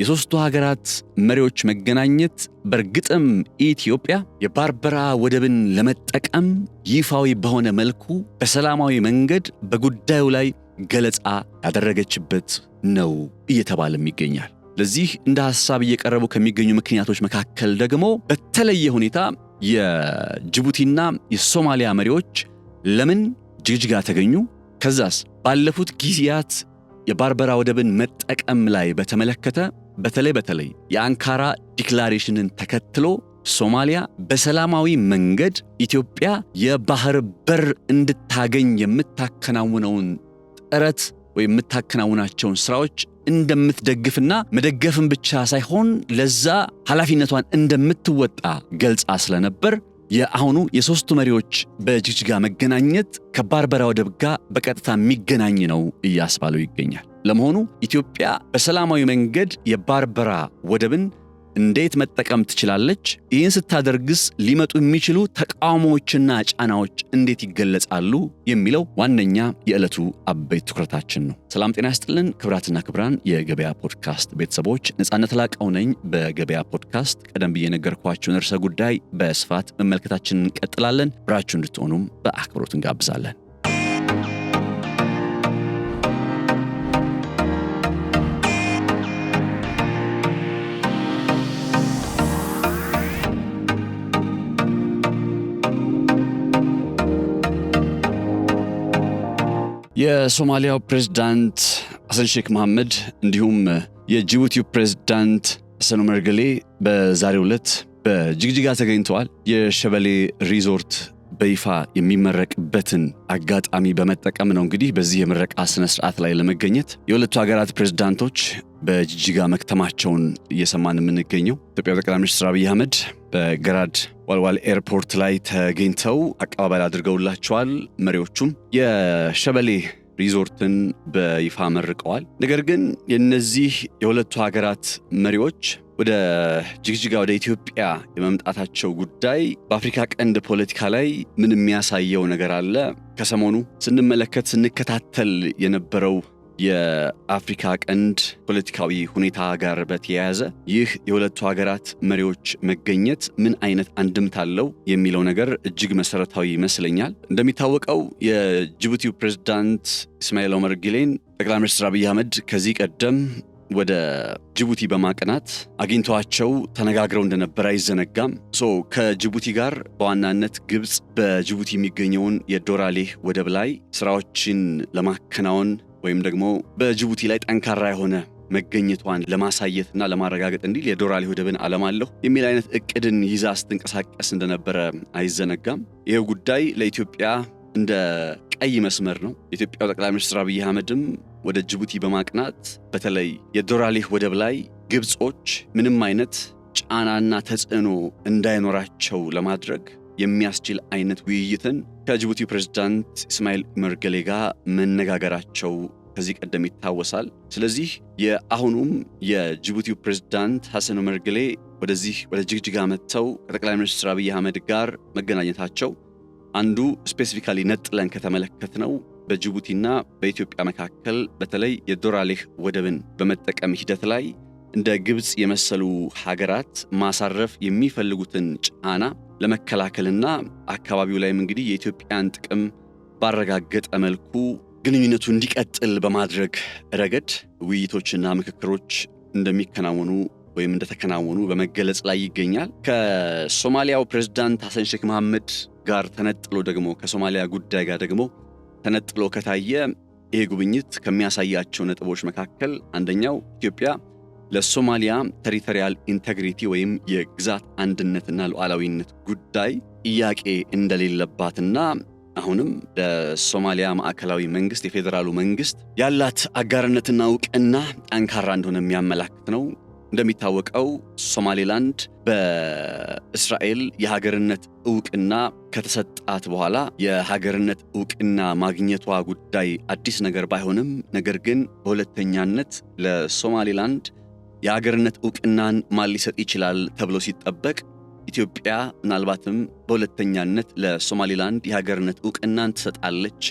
የሶስቱ ሀገራት መሪዎች መገናኘት በርግጥም ኢትዮጵያ የባርበራ ወደብን ለመጠቀም ይፋዊ በሆነ መልኩ በሰላማዊ መንገድ በጉዳዩ ላይ ገለጻ ያደረገችበት ነው እየተባለም ይገኛል። ለዚህ እንደ ሐሳብ እየቀረቡ ከሚገኙ ምክንያቶች መካከል ደግሞ በተለየ ሁኔታ የጅቡቲና የሶማሊያ መሪዎች ለምን ጅግጅጋ ተገኙ? ከዛስ ባለፉት ጊዜያት የባርበራ ወደብን መጠቀም ላይ በተመለከተ በተለይ የአንካራ ዲክላሬሽንን ተከትሎ ሶማሊያ በሰላማዊ መንገድ ኢትዮጵያ የባህር በር እንድታገኝ የምታከናውነውን ጥረት ወይም የምታከናውናቸውን ስራዎች እንደምትደግፍና መደገፍን ብቻ ሳይሆን ለዛ ኃላፊነቷን እንደምትወጣ ገልጻ ስለነበር የአሁኑ የሶስቱ መሪዎች በጅግጅጋ መገናኘት ከባርበራ ወደብ ጋር በቀጥታ የሚገናኝ ነው እያስባለው ይገኛል። ለመሆኑ ኢትዮጵያ በሰላማዊ መንገድ የባርበራ ወደብን እንዴት መጠቀም ትችላለች? ይህን ስታደርግስ ሊመጡ የሚችሉ ተቃውሞዎችና ጫናዎች እንዴት ይገለጻሉ? የሚለው ዋነኛ የዕለቱ አበይት ትኩረታችን ነው። ሰላም ጤና ይስጥልን ክብራትና ክብራን የገበያ ፖድካስት ቤተሰቦች፣ ነጻነት ላቀው ነኝ። በገበያ ፖድካስት ቀደም ብዬ ነገርኳችሁን ርዕሰ ጉዳይ በስፋት መመልከታችንን እንቀጥላለን። ብራችሁ እንድትሆኑም በአክብሮት እንጋብዛለን። የሶማሊያው ፕሬዝዳንት ሐሰን ሼክ መሐመድ እንዲሁም የጅቡቲው ፕሬዝዳንት ሐሰን ዑመር ገሌ በዛሬው ዕለት በጅግጅጋ ተገኝተዋል። የሸበሌ ሪዞርት በይፋ የሚመረቅበትን አጋጣሚ በመጠቀም ነው እንግዲህ በዚህ የምረቃ ስነ ስርዓት ላይ ለመገኘት የሁለቱ ሀገራት ፕሬዝዳንቶች በጅግጅጋ መክተማቸውን እየሰማን የምንገኘው። ኢትዮጵያ ጠቅላይ ሚኒስትር አብይ አህመድ በገራድ ዋልዋል ኤርፖርት ላይ ተገኝተው አቀባበል አድርገውላቸዋል። መሪዎቹም የሸበሌ ሪዞርትን በይፋ መርቀዋል። ነገር ግን የነዚህ የሁለቱ ሀገራት መሪዎች ወደ ጅግጅጋ ወደ ኢትዮጵያ የመምጣታቸው ጉዳይ በአፍሪካ ቀንድ ፖለቲካ ላይ ምን የሚያሳየው ነገር አለ? ከሰሞኑ ስንከታተል የነበረው የአፍሪካ ቀንድ ፖለቲካዊ ሁኔታ ጋር በተያያዘ ይህ የሁለቱ ሀገራት መሪዎች መገኘት ምን አይነት አንድምታ አለው የሚለው ነገር እጅግ መሰረታዊ ይመስለኛል። እንደሚታወቀው የጅቡቲው ፕሬዝዳንት ኢስማኤል ኦመር ጊሌን ጠቅላይ ሚኒስትር አብይ አህመድ ከዚህ ቀደም ወደ ጅቡቲ በማቅናት አግኝተዋቸው ተነጋግረው እንደነበር አይዘነጋም። ከጅቡቲ ጋር በዋናነት ግብጽ በጅቡቲ የሚገኘውን የዶራሌህ ወደብ ላይ ስራዎችን ለማከናወን ወይም ደግሞ በጅቡቲ ላይ ጠንካራ የሆነ መገኘቷን ለማሳየትና ለማረጋገጥ እንዲል የዶራሌህ ወደብን አለማለሁ የሚል አይነት እቅድን ይዛ ስትንቀሳቀስ እንደነበረ አይዘነጋም። ይሄው ጉዳይ ለኢትዮጵያ እንደ ቀይ መስመር ነው። የኢትዮጵያው ጠቅላይ ሚኒስትር አብይ አህመድም ወደ ጅቡቲ በማቅናት በተለይ የዶራሌህ ወደብ ላይ ግብጾች ምንም አይነት ጫናና ተጽዕኖ እንዳይኖራቸው ለማድረግ የሚያስችል አይነት ውይይትን ከጅቡቲ ፕሬዝዳንት ኢስማኤል ዑመር ገሌ ጋር መነጋገራቸው ከዚህ ቀደም ይታወሳል። ስለዚህ የአሁኑም የጅቡቲው ፕሬዝዳንት ሐሰን ዑመር ገሌ ወደ ጅግጅጋ መጥተው ከጠቅላይ ሚኒስትር አብይ አህመድ ጋር መገናኘታቸው አንዱ ስፔሲፊካሊ ነጥለን ከተመለከትነው በጅቡቲና በኢትዮጵያ መካከል በተለይ የዶራሌህ ወደብን በመጠቀም ሂደት ላይ እንደ ግብጽ የመሰሉ ሀገራት ማሳረፍ የሚፈልጉትን ጫና ለመከላከልና አካባቢው ላይም እንግዲህ የኢትዮጵያን ጥቅም ባረጋገጠ መልኩ ግንኙነቱ እንዲቀጥል በማድረግ ረገድ ውይይቶችና ምክክሮች እንደሚከናወኑ ወይም እንደተከናወኑ በመገለጽ ላይ ይገኛል። ከሶማሊያው ፕሬዝዳንት ሐሰን ሼክ መሐመድ ጋር ተነጥሎ ደግሞ ከሶማሊያ ጉዳይ ጋር ደግሞ ተነጥሎ ከታየ ይሄ ጉብኝት ከሚያሳያቸው ነጥቦች መካከል አንደኛው ኢትዮጵያ ለሶማሊያ ቴሪቶሪያል ኢንቴግሪቲ ወይም የግዛት አንድነትና ሉዓላዊነት ጉዳይ ጥያቄ እንደሌለባትና አሁንም ለሶማሊያ ማዕከላዊ መንግስት የፌደራሉ መንግስት ያላት አጋርነትና ዕውቅና ጠንካራ እንደሆነ የሚያመላክት ነው። እንደሚታወቀው ሶማሌላንድ በእስራኤል የሀገርነት ዕውቅና ከተሰጣት በኋላ የሀገርነት ዕውቅና ማግኘቷ ጉዳይ አዲስ ነገር ባይሆንም ነገር ግን በሁለተኛነት ለሶማሌላንድ የሀገርነት ዕውቅናን ማን ሊሰጥ ይችላል ተብሎ ሲጠበቅ ኢትዮጵያ ምናልባትም በሁለተኛነት ለሶማሌላንድ የሀገርነት ዕውቅናን ትሰጣለች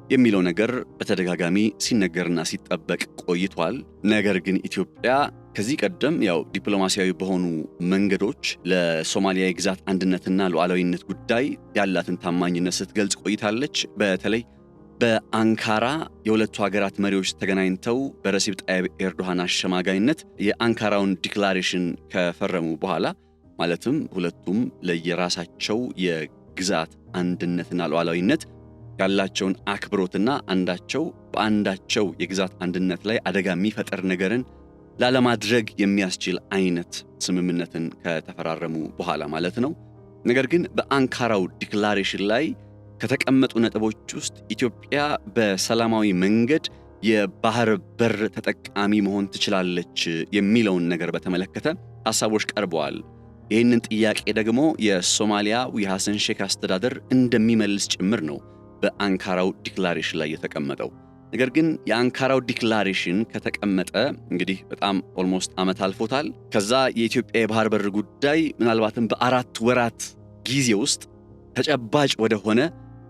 የሚለው ነገር በተደጋጋሚ ሲነገርና ሲጠበቅ ቆይቷል። ነገር ግን ኢትዮጵያ ከዚህ ቀደም ያው ዲፕሎማሲያዊ በሆኑ መንገዶች ለሶማሊያ የግዛት አንድነትና ሉዓላዊነት ጉዳይ ያላትን ታማኝነት ስትገልጽ ቆይታለች። በተለይ በአንካራ የሁለቱ ሀገራት መሪዎች ተገናኝተው በረሲብ ጣይብ ኤርዶሃን አሸማጋይነት የአንካራውን ዲክላሬሽን ከፈረሙ በኋላ ማለትም ሁለቱም ለየራሳቸው የግዛት አንድነትና ሉዓላዊነት ያላቸውን አክብሮትና አንዳቸው በአንዳቸው የግዛት አንድነት ላይ አደጋ የሚፈጠር ነገርን ላለማድረግ የሚያስችል አይነት ስምምነትን ከተፈራረሙ በኋላ ማለት ነው። ነገር ግን በአንካራው ዲክላሬሽን ላይ ከተቀመጡ ነጥቦች ውስጥ ኢትዮጵያ በሰላማዊ መንገድ የባህር በር ተጠቃሚ መሆን ትችላለች የሚለውን ነገር በተመለከተ ሐሳቦች ቀርበዋል። ይህንን ጥያቄ ደግሞ የሶማሊያ የሐሰን ሼክ አስተዳደር እንደሚመልስ ጭምር ነው በአንካራው ዲክላሬሽን ላይ የተቀመጠው። ነገር ግን የአንካራው ዲክላሬሽን ከተቀመጠ እንግዲህ በጣም ኦልሞስት ዓመት አልፎታል። ከዛ የኢትዮጵያ የባህር በር ጉዳይ ምናልባትም በ4 ወራት ጊዜ ውስጥ ተጨባጭ ወደሆነ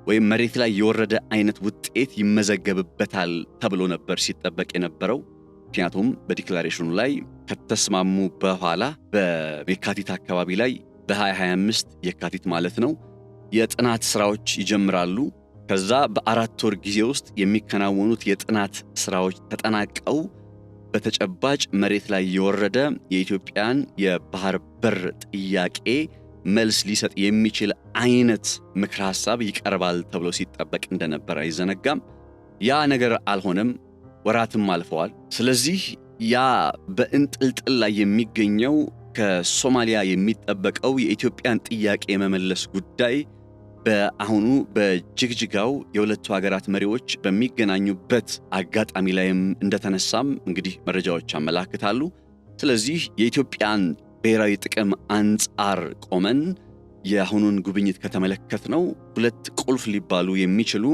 ወይም መሬት ላይ የወረደ አይነት ውጤት ይመዘገብበታል ተብሎ ነበር ሲጠበቅ የነበረው። ምክንያቱም በዲክላሬሽኑ ላይ ከተስማሙ በኋላ በየካቲት አካባቢ ላይ በ2025 የካቲት ማለት ነው የጥናት ስራዎች ይጀምራሉ። ከዛ በ4 ወር ጊዜ ውስጥ የሚከናወኑት የጥናት ስራዎች ተጠናቀው በተጨባጭ መሬት ላይ የወረደ የኢትዮጵያን የባህር በር ጥያቄ መልስ ሊሰጥ የሚችል አይነት ምክር ሐሳብ ይቀርባል ተብሎ ሲጠበቅ እንደነበር አይዘነጋም። ያ ነገር አልሆነም፣ ወራትም አልፈዋል። ስለዚህ ያ በእንጥልጥል ላይ የሚገኘው ከሶማሊያ የሚጠበቀው የኢትዮጵያን ጥያቄ የመመለስ ጉዳይ በአሁኑ በጅግጅጋው የሁለቱ ሀገራት መሪዎች በሚገናኙበት አጋጣሚ ላይም እንደተነሳም እንግዲህ መረጃዎች ያመላክታሉ። ስለዚህ የኢትዮጵያን ብሔራዊ ጥቅም አንጻር ቆመን የአሁኑን ጉብኝት ከተመለከትነው 2 ቁልፍ ሊባሉ የሚችሉ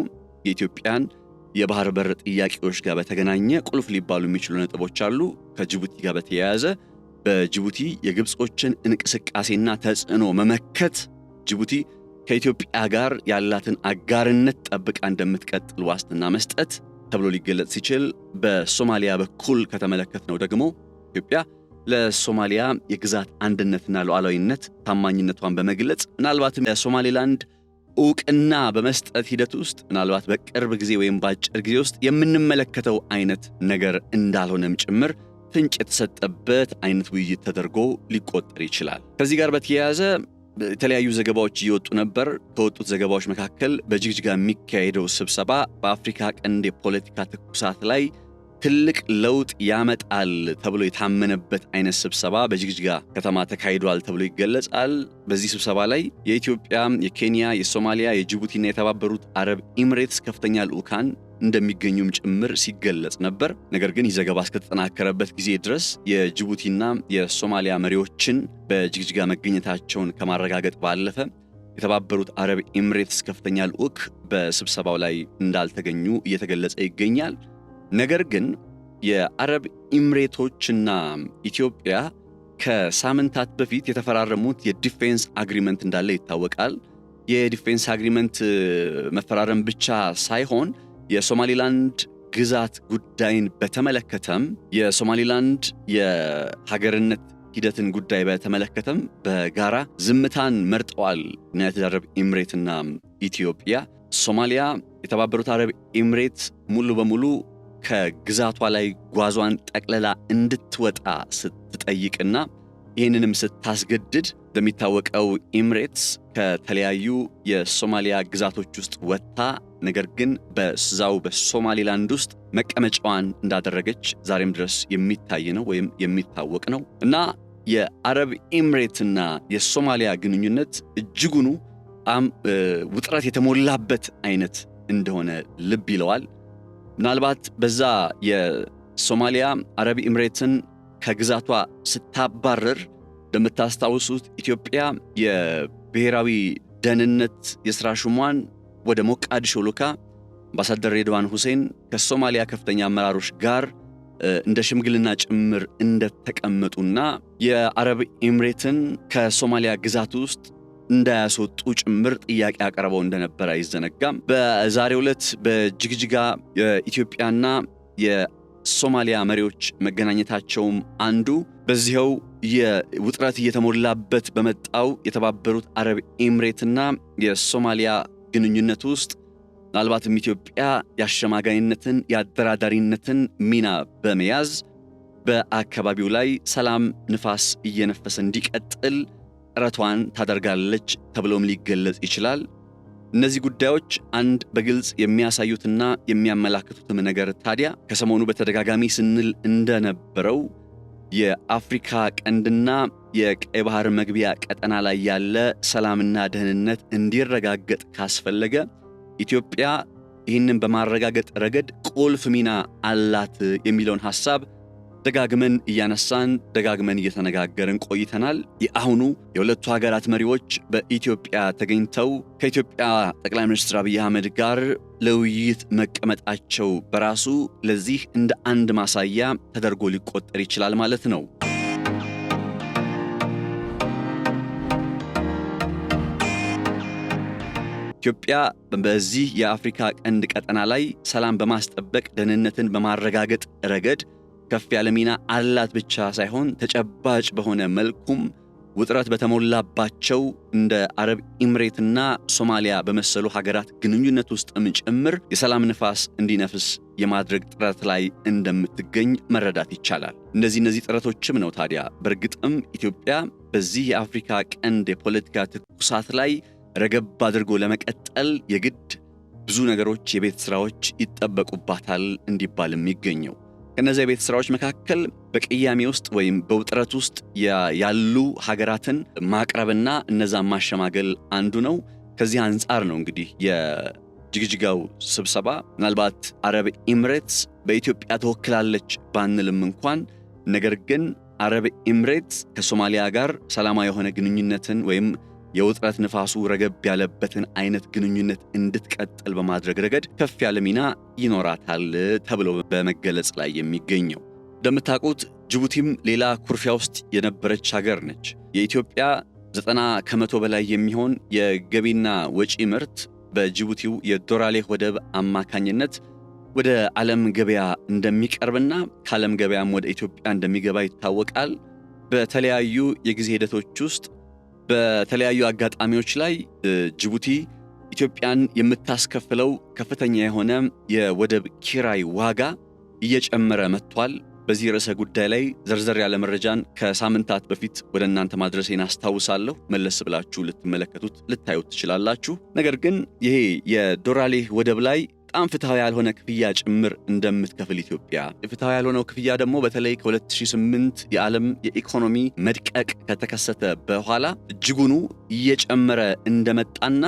የኢትዮጵያን የባህር በር ጥያቄዎች ጋር በተገናኘ ቁልፍ ሊባሉ የሚችሉ ነጥቦች አሉ። ከጅቡቲ ጋር በተያያዘ በጅቡቲ የግብጾችን እንቅስቃሴና ተጽዕኖ መመከት ጅቡቲ ከኢትዮጵያ ጋር ያላትን አጋርነት ጠብቃ እንደምትቀጥል ዋስትና መስጠት ተብሎ ሊገለጽ ሲችል፣ በሶማሊያ በኩል ከተመለከትነው ደግሞ ኢትዮጵያ ለሶማሊያ የግዛት አንድነትና ሉዓላዊነት ታማኝነቷን በመግለጽ ምናልባትም ለሶማሌላንድ ዕውቅና በመስጠት ሂደት ውስጥ ምናልባት በቅርብ ጊዜ ወይም በአጭር ጊዜ ውስጥ የምንመለከተው አይነት ነገር እንዳልሆነም ጭምር ፍንጭ የተሰጠበት አይነት ውይይት ተደርጎ ሊቆጠር ይችላል። ከዚህ ጋር በተያያዘ የተለያዩ ዘገባዎች እየወጡ ነበር። ከወጡት ዘገባዎች መካከል በጅግጅጋ የሚካሄደው ስብሰባ በአፍሪካ ቀንድ የፖለቲካ ትኩሳት ላይ ትልቅ ለውጥ ያመጣል ተብሎ የታመነበት አይነት ስብሰባ በጅግጅጋ ከተማ ተካሂዷል ተብሎ ይገለጻል። በዚህ ስብሰባ ላይ የኢትዮጵያ፣ የኬንያ፣ የሶማሊያ፣ የጅቡቲና የተባበሩት አረብ ኤሚሬትስ ከፍተኛ ልዑካን እንደሚገኙም ጭምር ሲገለጽ ነበር። ነገር ግን ይህ ዘገባ እስከተጠናከረበት ጊዜ ድረስ የጅቡቲና የሶማሊያ መሪዎችን በጅግጅጋ መገኘታቸውን ከማረጋገጥ ባለፈ የተባበሩት አረብ ኤሚሬትስ ከፍተኛ ልዑክ በስብሰባው ላይ እንዳልተገኙ እየተገለጸ ይገኛል። ነገር ግን የአረብ ኤሚሬቶችና ኢትዮጵያ ከሳምንታት በፊት የተፈራረሙት የዲፌንስ አግሪመንት እንዳለ ይታወቃል። የዲፌንስ አግሪመንት መፈራረም ብቻ ሳይሆን የሶማሊላንድ ግዛት ጉዳይን በተመለከተም የሶማሊላንድ የሀገርነት ሂደትን ጉዳይ በተመለከተም በጋራ ዝምታን መርጠዋል ዩናይትድ አረብ ኤሚሬትና ኢትዮጵያ። ሶማሊያ የተባበሩት አረብ ኤሚሬት ሙሉ በሙሉ ከግዛቷ ላይ ጓዟን ጠቅለላ እንድትወጣ ስትጠይቅና ይህንንም ስታስገድድ እንደሚታወቀው ኤሚሬትስ ከተለያዩ የሶማሊያ ግዛቶች ውስጥ ወጥታ ነገር ግን በዛው በሶማሊላንድ ውስጥ መቀመጫዋን እንዳደረገች ዛሬም ድረስ የሚታይ ነው ወይም የሚታወቅ ነው እና የአረብ ኤሚሬትና የሶማሊያ ግንኙነት እጅጉኑ በጣም ውጥረት የተሞላበት አይነት እንደሆነ ልብ ይለዋል። ምናልባት በዛ የሶማሊያ አረብ ኤሚሬትን ከግዛቷ ስታባረር እንደምታስታውሱት ኢትዮጵያ የብሔራዊ ደህንነት የሥራ ሹሟን ወደ ሞቃዲሾ ልካ አምባሳደር ሬድዋን ሁሴን ከሶማሊያ ከፍተኛ አመራሮች ጋር እንደ ሽምግልና ጭምር እንደተቀመጡና የአረብ ኤሚሬትን ከሶማሊያ ግዛት ውስጥ እንዳያስወጡ ጭምር ጥያቄ አቀርበው እንደነበር አይዘነጋም። በዛሬው ዕለት በጅግጅጋ የኢትዮጵያና የሶማሊያ መሪዎች መገናኘታቸውም አንዱ በዚህው የውጥረት እየተሞላበት በመጣው የተባበሩት አረብ ኤምሬትና የሶማሊያ ግንኙነት ውስጥ ምናልባትም ኢትዮጵያ የአሸማጋይነትን የአደራዳሪነትን ሚና በመያዝ በአካባቢው ላይ ሰላም ንፋስ እየነፈሰ እንዲቀጥል ጥረቷን ታደርጋለች ተብሎም ሊገለጽ ይችላል። እነዚህ ጉዳዮች አንድ በግልጽ የሚያሳዩትና የሚያመላክቱትም ነገር ታዲያ ከሰሞኑ በተደጋጋሚ ስንል እንደነበረው የአፍሪካ ቀንድና የቀይ ባህር መግቢያ ቀጠና ላይ ያለ ሰላምና ደህንነት እንዲረጋገጥ ካስፈለገ ኢትዮጵያ ይህንን በማረጋገጥ ረገድ ቁልፍ ሚና አላት የሚለውን ሐሳብ ደጋግመን እያነሳን ደጋግመን እየተነጋገርን ቆይተናል። የአሁኑ የሁለቱ ሀገራት መሪዎች በኢትዮጵያ ተገኝተው ከኢትዮጵያ ጠቅላይ ሚኒስትር አብይ አህመድ ጋር ለውይይት መቀመጣቸው በራሱ ለዚህ እንደ አንድ ማሳያ ተደርጎ ሊቆጠር ይችላል ማለት ነው። ኢትዮጵያ በዚህ የአፍሪካ ቀንድ ቀጠና ላይ ሰላም በማስጠበቅ ደህንነትን በማረጋገጥ ረገድ ከፍ ያለ ሚና አላት ብቻ ሳይሆን ተጨባጭ በሆነ መልኩም ውጥረት በተሞላባቸው እንደ አረብ ኤምሬትና ሶማሊያ በመሰሉ ሀገራት ግንኙነት ውስጥም ጭምር የሰላም ንፋስ እንዲነፍስ የማድረግ ጥረት ላይ እንደምትገኝ መረዳት ይቻላል። እነዚህ ጥረቶችም ነው ታዲያ በእርግጥም ኢትዮጵያ በዚህ የአፍሪካ ቀንድ የፖለቲካ ትኩሳት ላይ ረገብ አድርጎ ለመቀጠል የግድ ብዙ ነገሮች የቤት ስራዎች ይጠበቁባታል እንዲባል የሚገኘው። ከነዚህ የቤት ስራዎች መካከል በቅያሜ ውስጥ ወይም በውጥረት ውስጥ ያሉ ሀገራትን ማቅረብና እነዛን ማሸማገል አንዱ ነው። ከዚህ አንጻር ነው እንግዲህ የጅግጅጋው ስብሰባ ምናልባት አረብ ኤምሬትስ በኢትዮጵያ ተወክላለች ባንልም እንኳን ነገር ግን አረብ ኤምሬትስ ከሶማሊያ ጋር ሰላማዊ የሆነ ግንኙነትን ወይም የውጥረት ንፋሱ ረገብ ያለበትን አይነት ግንኙነት እንድትቀጥል በማድረግ ረገድ ከፍ ያለ ሚና ይኖራታል ተብሎ በመገለጽ ላይ የሚገኘው። እንደምታውቁት ጅቡቲም ሌላ ኩርፊያ ውስጥ የነበረች ሀገር ነች። የኢትዮጵያ 90% በላይ የሚሆን የገቢና ወጪ ምርት በጅቡቲው የዶራሌ ወደብ አማካኝነት ወደ ዓለም ገበያ እንደሚቀርብና ከዓለም ገበያም ወደ ኢትዮጵያ እንደሚገባ ይታወቃል። በተለያዩ የጊዜ ሂደቶች ውስጥ በተለያዩ አጋጣሚዎች ላይ ጅቡቲ ኢትዮጵያን የምታስከፍለው ከፍተኛ የሆነ የወደብ ኪራይ ዋጋ እየጨመረ መጥቷል። በዚህ ርዕሰ ጉዳይ ላይ ዘርዘር ያለ መረጃን ከሳምንታት በፊት ወደ እናንተ ማድረሴን አስታውሳለሁ። መለስ ብላችሁ ልትመለከቱት ልታዩት ትችላላችሁ። ነገር ግን ይሄ የዶራሌ ወደብ ላይ በጣም ፍትሃዊ ያልሆነ ክፍያ ጭምር እንደምትከፍል ኢትዮጵያ ፍትሃዊ ያልሆነው ክፍያ ደግሞ በተለይ ከ2008 የዓለም የኢኮኖሚ መድቀቅ ከተከሰተ በኋላ እጅጉኑ እየጨመረ እንደመጣና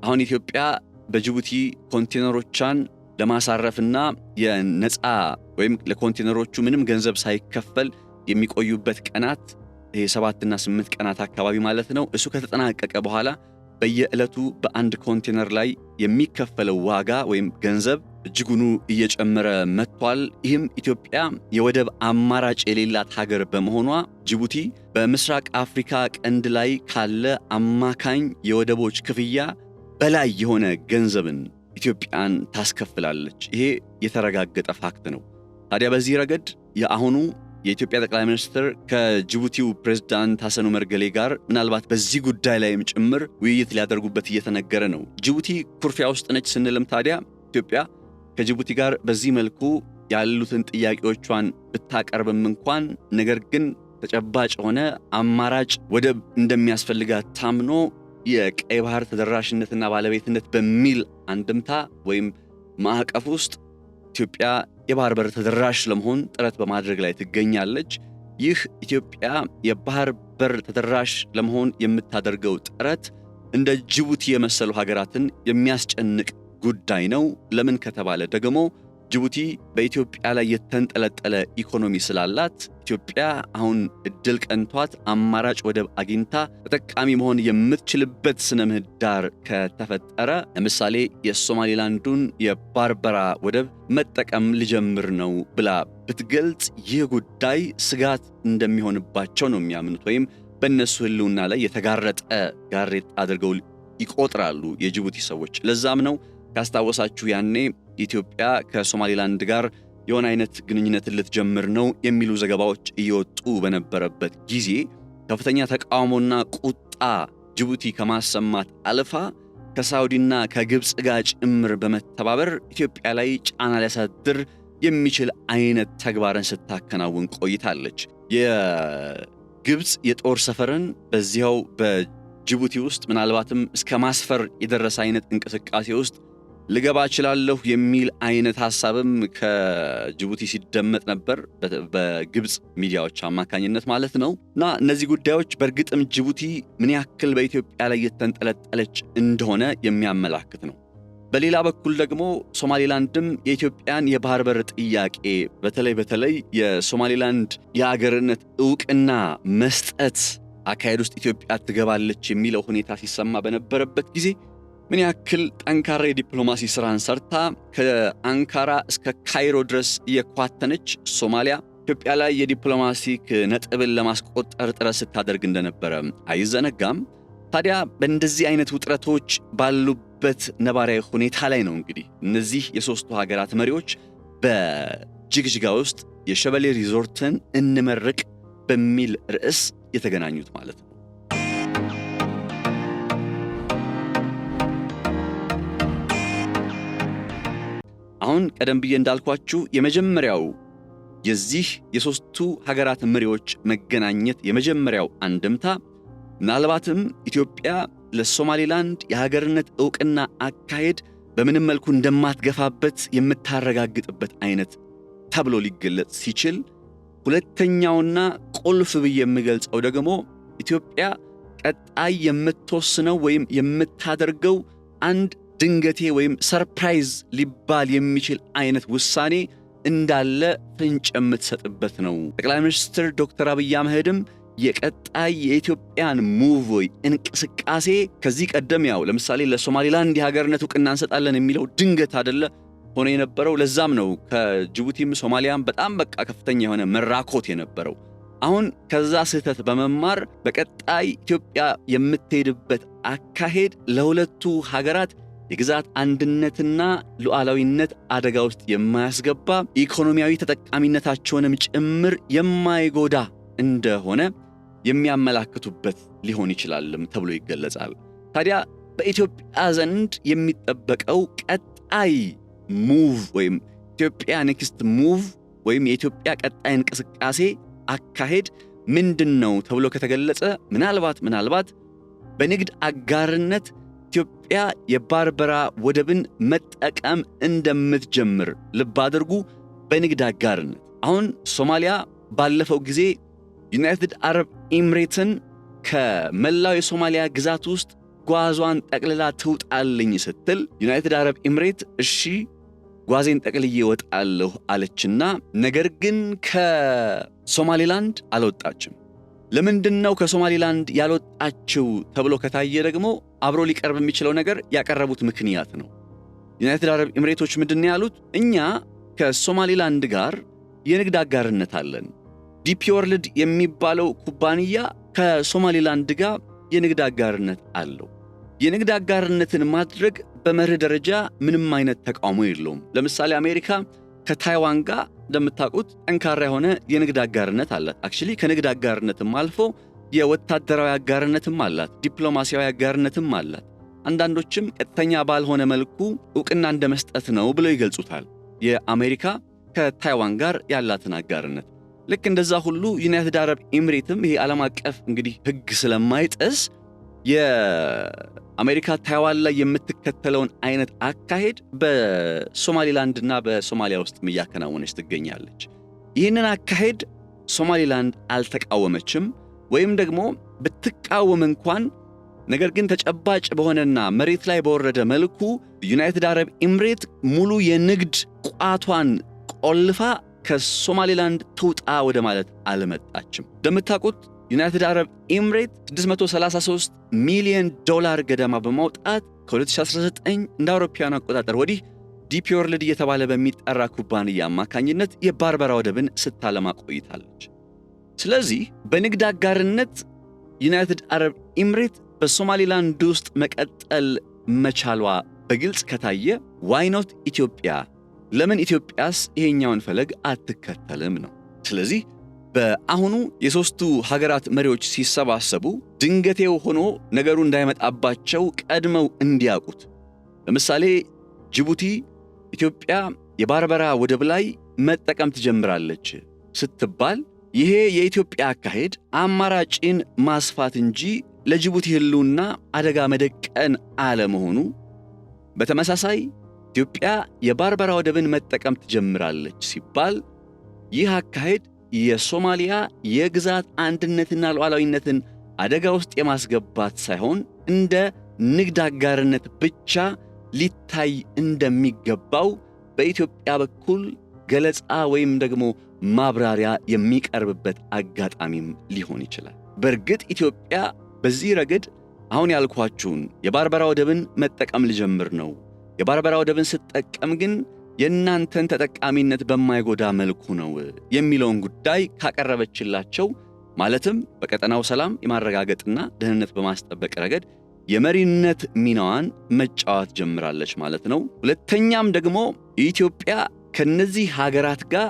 አሁን ኢትዮጵያ በጅቡቲ ኮንቴነሮቿን ለማሳረፍና የነፃ ወይም ለኮንቴነሮቹ ምንም ገንዘብ ሳይከፈል የሚቆዩበት ቀናት ይሄ 7 እና 8 ቀናት አካባቢ ማለት ነው። እሱ ከተጠናቀቀ በኋላ በየዕለቱ በአንድ ኮንቴነር ላይ የሚከፈለው ዋጋ ወይም ገንዘብ እጅጉኑ እየጨመረ መጥቷል። ይህም ኢትዮጵያ የወደብ አማራጭ የሌላት ሀገር በመሆኗ ጅቡቲ በምስራቅ አፍሪካ ቀንድ ላይ ካለ አማካኝ የወደቦች ክፍያ በላይ የሆነ ገንዘብን ኢትዮጵያን ታስከፍላለች። ይሄ የተረጋገጠ ፋክት ነው። ታዲያ በዚህ ረገድ የአሁኑ የኢትዮጵያ ጠቅላይ ሚኒስትር ከጅቡቲው ፕሬዝዳንት ሐሰን ዑመር ገሌ ጋር ምናልባት በዚህ ጉዳይ ላይም ጭምር ውይይት ሊያደርጉበት እየተነገረ ነው። ጅቡቲ ኩርፊያ ውስጥ ነች ስንልም ታዲያ ኢትዮጵያ ከጅቡቲ ጋር በዚህ መልኩ ያሉትን ጥያቄዎቿን ብታቀርብም እንኳን ነገር ግን ተጨባጭ ሆነ አማራጭ ወደብ እንደሚያስፈልጋት ታምኖ የቀይ ባህር ተደራሽነትና ባለቤትነት በሚል አንድምታ ወይም ማዕቀፍ ውስጥ ኢትዮጵያ የባህር በር ተደራሽ ለመሆን ጥረት በማድረግ ላይ ትገኛለች። ይህ ኢትዮጵያ የባህር በር ተደራሽ ለመሆን የምታደርገው ጥረት እንደ ጅቡቲ የመሰሉ ሀገራትን የሚያስጨንቅ ጉዳይ ነው። ለምን ከተባለ ደግሞ ጅቡቲ በኢትዮጵያ ላይ የተንጠለጠለ ኢኮኖሚ ስላላት ኢትዮጵያ አሁን እድል ቀንቷት አማራጭ ወደብ አግኝታ ተጠቃሚ መሆን የምትችልበት ስነ ምህዳር ከተፈጠረ ለምሳሌ የሶማሊላንዱን የባርበራ ወደብ መጠቀም ሊጀምር ነው ብላ ብትገልጽ ይህ ጉዳይ ስጋት እንደሚሆንባቸው ነው የሚያምኑት ወይም በእነሱ ህልውና ላይ የተጋረጠ ጋሬጣ አድርገው ይቆጥራሉ የጅቡቲ ሰዎች። ለዛም ነው ካስታወሳችሁ ያኔ ኢትዮጵያ ከሶማሊላንድ ጋር የሆነ አይነት ግንኙነትን ልትጀምር ነው የሚሉ ዘገባዎች እየወጡ በነበረበት ጊዜ ከፍተኛ ተቃውሞና ቁጣ ጅቡቲ ከማሰማት አልፋ ከሳውዲና ከግብፅ ጋር ጭምር በመተባበር ኢትዮጵያ ላይ ጫና ሊያሳድር የሚችል አይነት ተግባርን ስታከናውን ቆይታለች። የግብፅ የጦር ሰፈርን በዚያው በጅቡቲ ውስጥ ምናልባትም እስከ ማስፈር የደረሰ አይነት እንቅስቃሴ ውስጥ ልገባ እችላለሁ የሚል አይነት ሐሳብም ከጅቡቲ ሲደመጥ ነበር በግብፅ ሚዲያዎች አማካኝነት ማለት ነው። እና እነዚህ ጉዳዮች በእርግጥም ጅቡቲ ምን ያክል በኢትዮጵያ ላይ የተንጠለጠለች እንደሆነ የሚያመላክት ነው። በሌላ በኩል ደግሞ ሶማሊላንድም የኢትዮጵያን የባህር በር ጥያቄ በተለይ የሶማሊላንድ የአገርነት ዕውቅና መስጠት አካሄድ ውስጥ ኢትዮጵያ ትገባለች የሚለው ሁኔታ ሲሰማ በነበረበት ጊዜ ምን ያክል ጠንካራ የዲፕሎማሲ ስራን ሰርታ ከአንካራ እስከ ካይሮ ድረስ እየኳተነች ሶማሊያ ኢትዮጵያ ላይ የዲፕሎማቲክ ነጥብን ለማስቆጠር ጥረት ስታደርግ እንደነበረ አይዘነጋም። ታዲያ በእንደዚህ አይነት ውጥረቶች ባሉበት ነባራዊ ሁኔታ ላይ ነው እንግዲህ እነዚህ የሶስቱ ሀገራት መሪዎች በጅግጅጋ ውስጥ የሸበሌ ሪዞርትን እንመርቅ በሚል ርዕስ የተገናኙት ማለት ነው። አሁን ቀደም ብዬ እንዳልኳችሁ የመጀመሪያው የዚህ የሶስቱ ሀገራት መሪዎች መገናኘት የመጀመሪያው አንድምታ ምናልባትም ኢትዮጵያ ለሶማሊላንድ የሀገርነት ዕውቅና አካሄድ በምንም መልኩ እንደማትገፋበት የምታረጋግጥበት አይነት ተብሎ ሊገለጽ ሲችል፣ ሁለተኛውና ቁልፍ ብዬ የምገልጸው ደግሞ ኢትዮጵያ ቀጣይ የምትወስነው ወይም የምታደርገው አንድ ድንገቴ ወይም ሰርፕራይዝ ሊባል የሚችል አይነት ውሳኔ እንዳለ ፍንጭ የምትሰጥበት ነው። ጠቅላይ ሚኒስትር ዶክተር አብይ አህመድም የቀጣይ የኢትዮጵያን ሙቭ ወይ እንቅስቃሴ ከዚህ ቀደም ያው ለምሳሌ ለሶማሊላንድ የሀገርነት ዕውቅና እንሰጣለን የሚለው ድንገት አይደለ ሆነ የነበረው። ለዛም ነው ከጅቡቲም ሶማሊያም በጣም በቃ ከፍተኛ የሆነ መራኮት የነበረው። አሁን ከዛ ስህተት በመማር በቀጣይ ኢትዮጵያ የምትሄድበት አካሄድ ለሁለቱ ሀገራት የግዛት አንድነትና ሉዓላዊነት አደጋ ውስጥ የማያስገባ ኢኮኖሚያዊ ተጠቃሚነታቸውንም ጭምር የማይጎዳ እንደሆነ የሚያመላክቱበት ሊሆን ይችላልም ተብሎ ይገለጻል። ታዲያ በኢትዮጵያ ዘንድ የሚጠበቀው ቀጣይ ሙቭ ወይም ኢትዮጵያ ኔክስት ሙቭ ወይም የኢትዮጵያ ቀጣይ እንቅስቃሴ አካሄድ ምንድነው ተብሎ ከተገለጸ ምናልባት በንግድ አጋርነት ኢትዮጵያ የባርበራ ወደብን መጠቀም እንደምትጀምር ልብ አድርጉ። በንግድ አጋርነት አሁን ሶማሊያ ባለፈው ጊዜ ዩናይትድ አረብ ኤምሬትን ከመላው የሶማሊያ ግዛት ውስጥ ጓዟን ጠቅልላ ትውጣልኝ ስትል ዩናይትድ አረብ ኤምሬት እሺ ጓዜን ጠቅልዬ እወጣለሁ አለችና ነገር ግን ከሶማሊላንድ አልወጣችም። ለምንድነው ከሶማሊላንድ ያልወጣችው ተብሎ ከታየ ደግሞ አብሮ ሊቀርብ የሚችለው ነገር ያቀረቡት ምክንያት ነው። ዩናይትድ አረብ ኤምሬቶች ምንድነው ያሉት? እኛ ከሶማሊላንድ ጋር የንግድ አጋርነት አለን። ዲፒ ወርልድ የሚባለው ኩባንያ ከሶማሊላንድ ጋር የንግድ አጋርነት አለው። የንግድ አጋርነትን ማድረግ በመርህ ደረጃ ምንም አይነት ተቃውሞ የለውም። ለምሳሌ አሜሪካ ከታይዋን ጋር እንደምታውቁት ጠንካራ የሆነ የንግድ አጋርነት አላት። አክቹሊ ከንግድ አጋርነትም አልፎ የወታደራዊ አጋርነትም አላት፣ ዲፕሎማሲያዊ አጋርነትም አላት። አንዳንዶችም ቀጥተኛ ባልሆነ መልኩ ዕውቅና እንደመስጠት ነው ብለው ይገልጹታል የአሜሪካ ከታይዋን ጋር ያላትን አጋርነት። ልክ እንደዛ ሁሉ ዩናይትድ አረብ ኤምሬትም ይሄ ዓለም አቀፍ እንግዲህ ሕግ ስለማይጥስ የአሜሪካ ታይዋን ላይ የምትከተለውን አይነት አካሄድ በሶማሊላንድና በሶማሊያ ውስጥ እያከናወነች ትገኛለች። ይህንን አካሄድ ሶማሊላንድ አልተቃወመችም፣ ወይም ደግሞ ብትቃወም እንኳን ነገር ግን ተጨባጭ በሆነና መሬት ላይ በወረደ መልኩ ዩናይትድ አረብ ኤምሬት ሙሉ የንግድ ቋቷን ቆልፋ ከሶማሊላንድ ትውጣ ወደ ማለት አልመጣችም። እንደምታውቁት ዩናይትድ አረብ ኤምሬት $633 ሚሊዮን ገደማ በማውጣት ከ2019 እንደ አውሮፓውያን አቆጣጠር ወዲህ ዲፒ ወርልድ እየተባለ በሚጠራ ኩባንያ አማካኝነት የባርበራ ወደብን ስታለማ ቆይታለች። ስለዚህ በንግድ አጋርነት ዩናይትድ አረብ ኤምሬት በሶማሊላንድ ውስጥ መቀጠል መቻሏ በግልጽ ከታየ ዋይ ኖት ኢትዮጵያ ለምን ኢትዮጵያስ ይሄኛውን ፈለግ አትከተልም ነው። ስለዚህ በአሁኑ የሶስቱ ሀገራት መሪዎች ሲሰባሰቡ ድንገቴው ሆኖ ነገሩ እንዳይመጣባቸው ቀድመው እንዲያውቁት፣ ለምሳሌ ጅቡቲ ኢትዮጵያ የባርበራ ወደብ ላይ መጠቀም ትጀምራለች ስትባል ይሄ የኢትዮጵያ አካሄድ አማራጭን ማስፋት እንጂ ለጅቡቲ ህልውና አደጋ መደቀን አለመሆኑ፣ በተመሳሳይ ኢትዮጵያ የባርበራ ወደብን መጠቀም ትጀምራለች ሲባል ይህ አካሄድ የሶማሊያ የግዛት አንድነትና ሉዓላዊነትን አደጋ ውስጥ የማስገባት ሳይሆን እንደ ንግድ አጋርነት ብቻ ሊታይ እንደሚገባው በኢትዮጵያ በኩል ገለጻ ወይም ደግሞ ማብራሪያ የሚቀርብበት አጋጣሚም ሊሆን ይችላል። በእርግጥ ኢትዮጵያ በዚህ ረገድ አሁን ያልኳችሁን የባርበራ ወደብን መጠቀም ልጀምር ነው፣ የባርበራ ወደብን ስጠቀም ግን የእናንተን ተጠቃሚነት በማይጎዳ መልኩ ነው የሚለውን ጉዳይ ካቀረበችላቸው፣ ማለትም በቀጠናው ሰላም የማረጋገጥና ደህንነት በማስጠበቅ ረገድ የመሪነት ሚናዋን መጫወት ጀምራለች ማለት ነው። ሁለተኛም ደግሞ ኢትዮጵያ ከነዚህ ሀገራት ጋር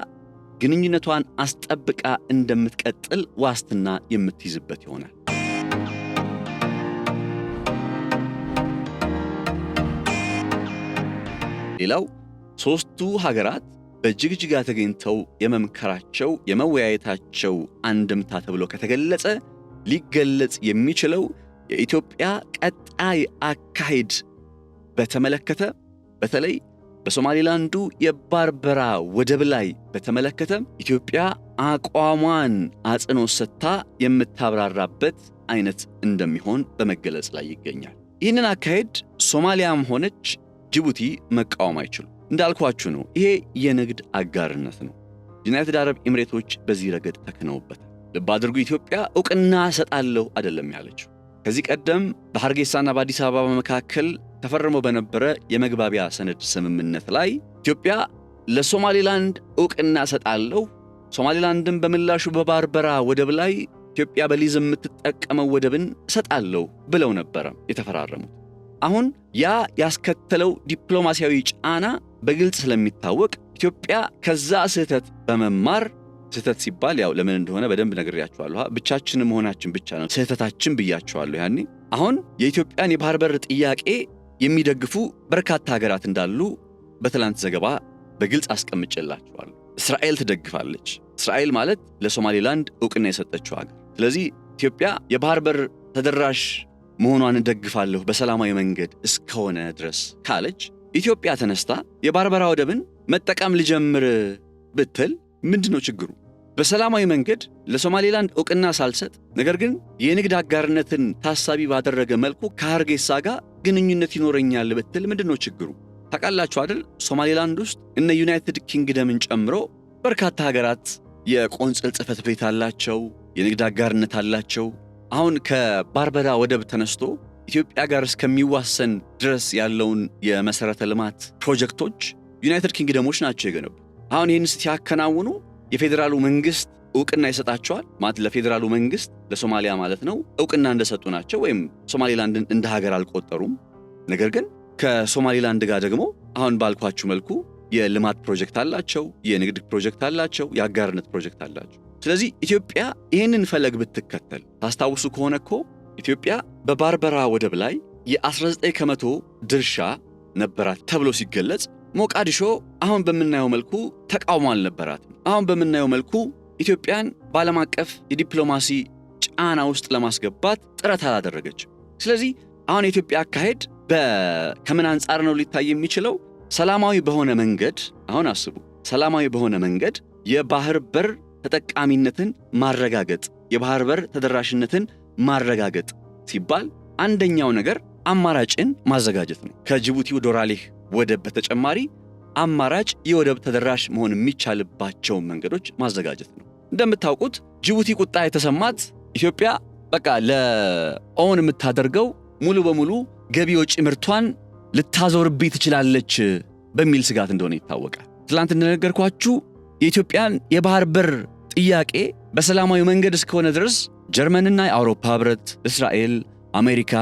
ግንኙነቷን አስጠብቃ እንደምትቀጥል ዋስትና የምትይዝበት ይሆናል። ሌላው ሶስቱ ሀገራት በጅግጅጋ ተገኝተው የመምከራቸው የመወያየታቸው አንድምታ ተብሎ ከተገለጸ ሊገለጽ የሚችለው የኢትዮጵያ ቀጣይ አካሄድ በተመለከተ፣ በተለይ በሶማሊላንዱ የባርበራ ወደብ ላይ በተመለከተ ኢትዮጵያ አቋሟን አጽንኦት ሰጥታ የምታብራራበት አይነት እንደሚሆን በመገለጽ ላይ ይገኛል። ይህንን አካሄድ ሶማሊያም ሆነች ጅቡቲ መቃወም አይችሉም። እንዳልኳችሁ ነው፣ ይሄ የንግድ አጋርነት ነው። ዩናይትድ አረብ ኤምሬቶች በዚህ ረገድ ተክነውበታል። ልብ አድርጉ፣ ኢትዮጵያ ዕውቅና እሰጣለሁ አይደለም ያለችው። ከዚህ ቀደም በሐርጌሳና በአዲስ አበባ መካከል ተፈርሞ በነበረ የመግባቢያ ሰነድ ስምምነት ላይ ኢትዮጵያ ለሶማሊላንድ ዕውቅና እሰጣለሁ፣ ሶማሊላንድም በምላሹ በባርበራ ወደብ ላይ ኢትዮጵያ በሊዝ የምትጠቀመው ወደብን እሰጣለሁ ብለው ነበረ የተፈራረሙት። አሁን ያ ያስከተለው ዲፕሎማሲያዊ ጫና በግልጽ ስለሚታወቅ ኢትዮጵያ ከዛ ስህተት በመማር፣ ስህተት ሲባል ያው ለምን እንደሆነ በደንብ ነግሬያችኋለሁ። ብቻችንን መሆናችን ብቻ ነው ስህተታችን ብያችኋለሁ ያኔ። አሁን የኢትዮጵያን የባህር በር ጥያቄ የሚደግፉ በርካታ ሀገራት እንዳሉ በትላንት ዘገባ በግልጽ አስቀምጬላችኋለሁ። እስራኤል ትደግፋለች። እስራኤል ማለት ለሶማሊላንድ ዕውቅና የሰጠችው ሀገር። ስለዚህ ኢትዮጵያ የባህር በር ተደራሽ መሆኗን ደግፋለሁ በሰላማዊ መንገድ እስከሆነ ድረስ ካለች፣ ኢትዮጵያ ተነስታ የባርበራ ወደብን መጠቀም ልጀምር ብትል ምንድነው ችግሩ? በሰላማዊ መንገድ ለሶማሊላንድ ዕውቅና ሳልሰጥ፣ ነገር ግን የንግድ አጋርነትን ታሳቢ ባደረገ መልኩ ከሐርጌሳ ጋር ግንኙነት ይኖረኛል ብትል ምንድነው ችግሩ? ታውቃላችሁ አይደል? ሶማሊላንድ ውስጥ እነ ዩናይትድ ኪንግደምን ጨምሮ በርካታ ሀገራት የቆንጽል ጽሕፈት ቤት አላቸው፣ የንግድ አጋርነት አላቸው። አሁን ከባርበራ ወደብ ተነስቶ ኢትዮጵያ ጋር እስከሚዋሰን ድረስ ያለውን የመሰረተ ልማት ፕሮጀክቶች ዩናይትድ ኪንግደሞች ናቸው የገነቡ። አሁን ይህን ሲያከናውኑ የፌዴራሉ መንግስት ዕውቅና ይሰጣቸዋል ማለት ለፌዴራሉ መንግስት ለሶማሊያ ማለት ነው ዕውቅና እንደሰጡ ናቸው፣ ወይም ሶማሊላንድን እንደ ሀገር አልቆጠሩም። ነገር ግን ከሶማሊላንድ ጋር ደግሞ አሁን ባልኳችሁ መልኩ የልማት ፕሮጀክት አላቸው፣ የንግድ ፕሮጀክት አላቸው፣ የአጋርነት ፕሮጀክት አላቸው። ስለዚህ ኢትዮጵያ ይህንን ፈለግ ብትከተል፣ ታስታውሱ ከሆነ እኮ ኢትዮጵያ በባርበራ ወደብ ላይ የ19 ከመቶ ድርሻ ነበራት ተብሎ ሲገለጽ፣ ሞቃዲሾ አሁን በምናየው መልኩ ተቃውሞ አልነበራትም። አሁን በምናየው መልኩ ኢትዮጵያን በዓለም አቀፍ የዲፕሎማሲ ጫና ውስጥ ለማስገባት ጥረት አላደረገችም። ስለዚህ አሁን የኢትዮጵያ አካሄድ ከምን አንጻር ነው ሊታይ የሚችለው? ሰላማዊ በሆነ መንገድ፣ አሁን አስቡ፣ ሰላማዊ በሆነ መንገድ የባህር በር ተጠቃሚነትን ማረጋገጥ፣ የባህር በር ተደራሽነትን ማረጋገጥ ሲባል አንደኛው ነገር አማራጭን ማዘጋጀት ነው። ከጅቡቲው ዶራሌህ ወደብ በተጨማሪ አማራጭ የወደብ ተደራሽ መሆን የሚቻልባቸው መንገዶች ማዘጋጀት ነው። እንደምታውቁት ጅቡቲ ቁጣ የተሰማት ኢትዮጵያ በቃ ለኦን የምታደርገው ሙሉ በሙሉ ገቢ ወጪ ምርቷን ልታዞርብኝ ትችላለች በሚል ስጋት እንደሆነ ይታወቃል። ትላንት እንደነገርኳችሁ የኢትዮጵያን የባህር በር ጥያቄ በሰላማዊ መንገድ እስከሆነ ድረስ ጀርመንና የአውሮፓ ህብረት፣ እስራኤል፣ አሜሪካ፣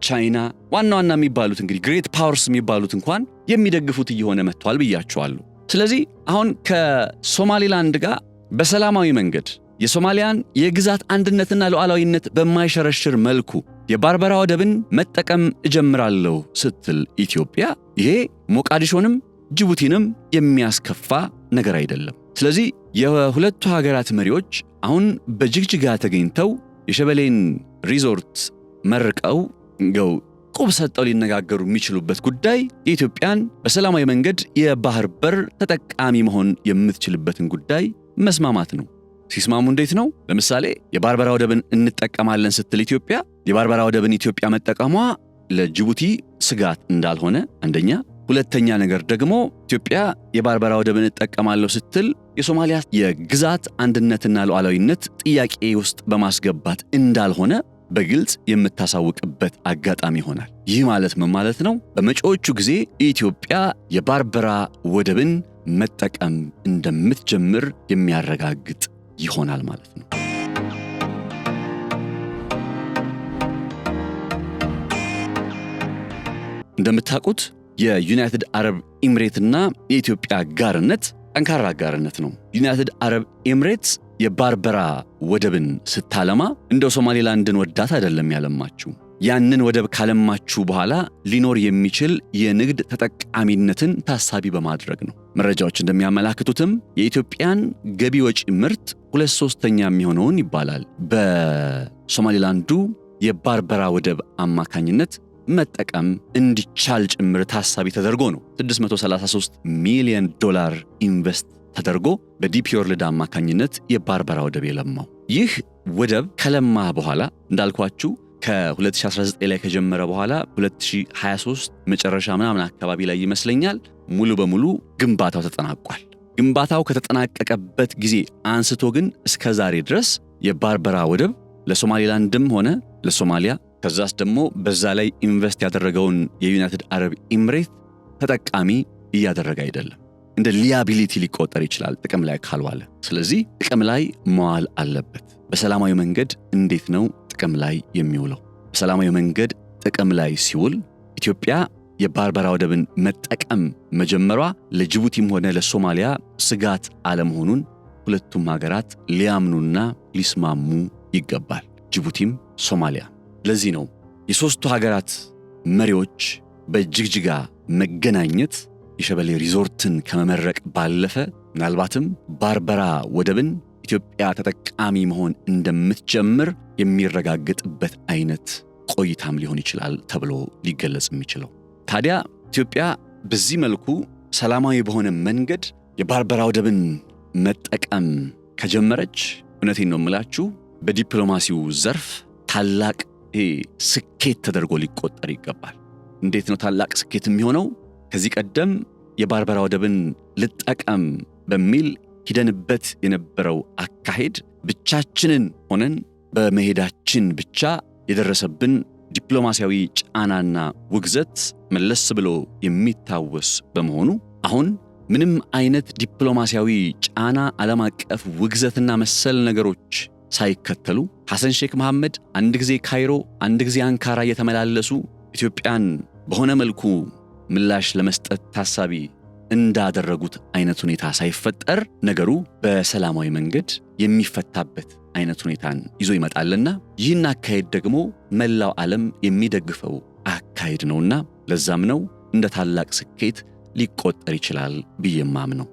ቻይና ዋና ዋና የሚባሉት እንግዲህ ግሬት ፓወርስ የሚባሉት እንኳን የሚደግፉት እየሆነ መጥቷል ብያቸዋለሁ። ስለዚህ አሁን ከሶማሊላንድ ጋር በሰላማዊ መንገድ የሶማሊያን የግዛት አንድነትና ሉዓላዊነት በማይሸረሽር መልኩ የባርበራ ወደብን መጠቀም እጀምራለሁ ስትል ኢትዮጵያ ይሄ ሞቃዲሾንም ጅቡቲንም የሚያስከፋ ነገር አይደለም። ስለዚህ የሁለቱ ሀገራት መሪዎች አሁን በጅግጅጋ ተገኝተው የሸበሌን ሪዞርት መርቀው ቁብ ሰጠው ሊነጋገሩ የሚችሉበት ጉዳይ የኢትዮጵያን በሰላማዊ መንገድ የባህር በር ተጠቃሚ መሆን የምትችልበትን ጉዳይ መስማማት ነው። ሲስማሙ እንዴት ነው? ለምሳሌ የባርበራ ወደብን እንጠቀማለን ስትል ኢትዮጵያ የባርበራ ወደብን ኢትዮጵያ መጠቀሟ ለጅቡቲ ስጋት እንዳልሆነ አንደኛ፣ ሁለተኛ ነገር ደግሞ ኢትዮጵያ የባርበራ ወደብን እንጠቀማለሁ ስትል የሶማሊያ የግዛት አንድነትና ሉዓላዊነት ጥያቄ ውስጥ በማስገባት እንዳልሆነ በግልጽ የምታሳውቅበት አጋጣሚ ይሆናል። ይህ ማለት ምን ማለት ነው? በመጪዎቹ ጊዜ ኢትዮጵያ የባርበራ ወደብን መጠቀም እንደምትጀምር የሚያረጋግጥ ይሆናል ማለት ነው። እንደምታውቁት የዩናይትድ አረብ ኤምሬትና የኢትዮጵያ ጋርነት ጠንካራ ጋርነት ነው። ዩናይትድ አረብ ኤምሬትስ የባርበራ ወደብን ስታለማ እንደው ሶማሊላንድን ወዳት አይደለም ያለማችሁ። ያንን ወደብ ካለማችሁ በኋላ ሊኖር የሚችል የንግድ ተጠቃሚነትን ታሳቢ በማድረግ ነው። መረጃዎች እንደሚያመላክቱትም የኢትዮጵያን ገቢ ወጪ ምርት 2/3 የሚሆነውን ይባላል በሶማሊላንዱ የባርበራ ወደብ አማካኝነት መጠቀም እንዲቻል ጭምር ታሳቢ ተደርጎ ነው $633 ሚሊዮን ኢንቨስት ተደርጎ በዲፒ ወርልድ አማካኝነት የባርበራ ወደብ የለማው። ይህ ወደብ ከለማ በኋላ እንዳልኳችሁ ከ2019 ላይ ከጀመረ በኋላ 2023 መጨረሻ ምናምን አካባቢ ላይ ይመስለኛል ሙሉ በሙሉ ግንባታው ተጠናቋል። ግንባታው ከተጠናቀቀበት ጊዜ አንስቶ ግን እስከ ዛሬ ድረስ የባርበራ ወደብ ለሶማሊላንድም ሆነ ለሶማሊያ ከዛስ ደግሞ በዛ ላይ ኢንቨስት ያደረገውን የዩናይትድ አረብ ኤምሬት ተጠቃሚ እያደረገ አይደለም። እንደ ሊያቢሊቲ ሊቆጠር ይችላል ጥቅም ላይ ካልዋለ። ስለዚህ ጥቅም ላይ መዋል አለበት። በሰላማዊ መንገድ እንዴት ነው ጥቅም ላይ የሚውለው? በሰላማዊ መንገድ ጥቅም ላይ ሲውል ኢትዮጵያ የባርበራ ወደብን መጠቀም መጀመሯ ለጅቡቲም ሆነ ለሶማሊያ ስጋት አለመሆኑን ሁለቱም ሀገራት ሊያምኑና ሊስማሙ ይገባል። ጅቡቲም ሶማሊያ። ለዚህ ነው የሶስቱ ሀገራት መሪዎች በጅግጅጋ መገናኘት የሸበሌ ሪዞርትን ከመመረቅ ባለፈ ምናልባትም ባርበራ ወደብን ኢትዮጵያ ተጠቃሚ መሆን እንደምትጀምር የሚረጋገጥበት አይነት ቆይታም ሊሆን ይችላል ተብሎ ሊገለጽ የሚችለው። ታዲያ ኢትዮጵያ በዚህ መልኩ ሰላማዊ በሆነ መንገድ የባርበራ ወደብን መጠቀም ከጀመረች እውነቴን ነው የምላችሁ በዲፕሎማሲው ዘርፍ ታላቅ ስኬት ተደርጎ ሊቆጠር ይገባል። እንዴት ነው ታላቅ ስኬት የሚሆነው? ከዚህ ቀደም የባርበራ ወደብን ልጠቀም በሚል ሂደንበት የነበረው አካሄድ ብቻችንን ሆነን በመሄዳችን ብቻ የደረሰብን ዲፕሎማሲያዊ ጫናና ውግዘት መለስ ብሎ የሚታወስ በመሆኑ አሁን ምንም አይነት ዲፕሎማሲያዊ ጫና፣ ዓለም አቀፍ ውግዘትና መሰል ነገሮች ሳይከተሉ ሐሰን ሼክ መሐመድ አንድ ጊዜ ካይሮ አንድ ጊዜ አንካራ እየተመላለሱ ኢትዮጵያን በሆነ መልኩ ምላሽ ለመስጠት ታሳቢ እንዳደረጉት አይነት ሁኔታ ሳይፈጠር ነገሩ በሰላማዊ መንገድ የሚፈታበት አይነት ሁኔታን ይዞ ይመጣልና ይህን አካሄድ ደግሞ መላው ዓለም የሚደግፈው አካሄድ ነውና ለዛም ነው እንደ ታላቅ ስኬት ሊቆጠር ይችላል ብዬማም ነው።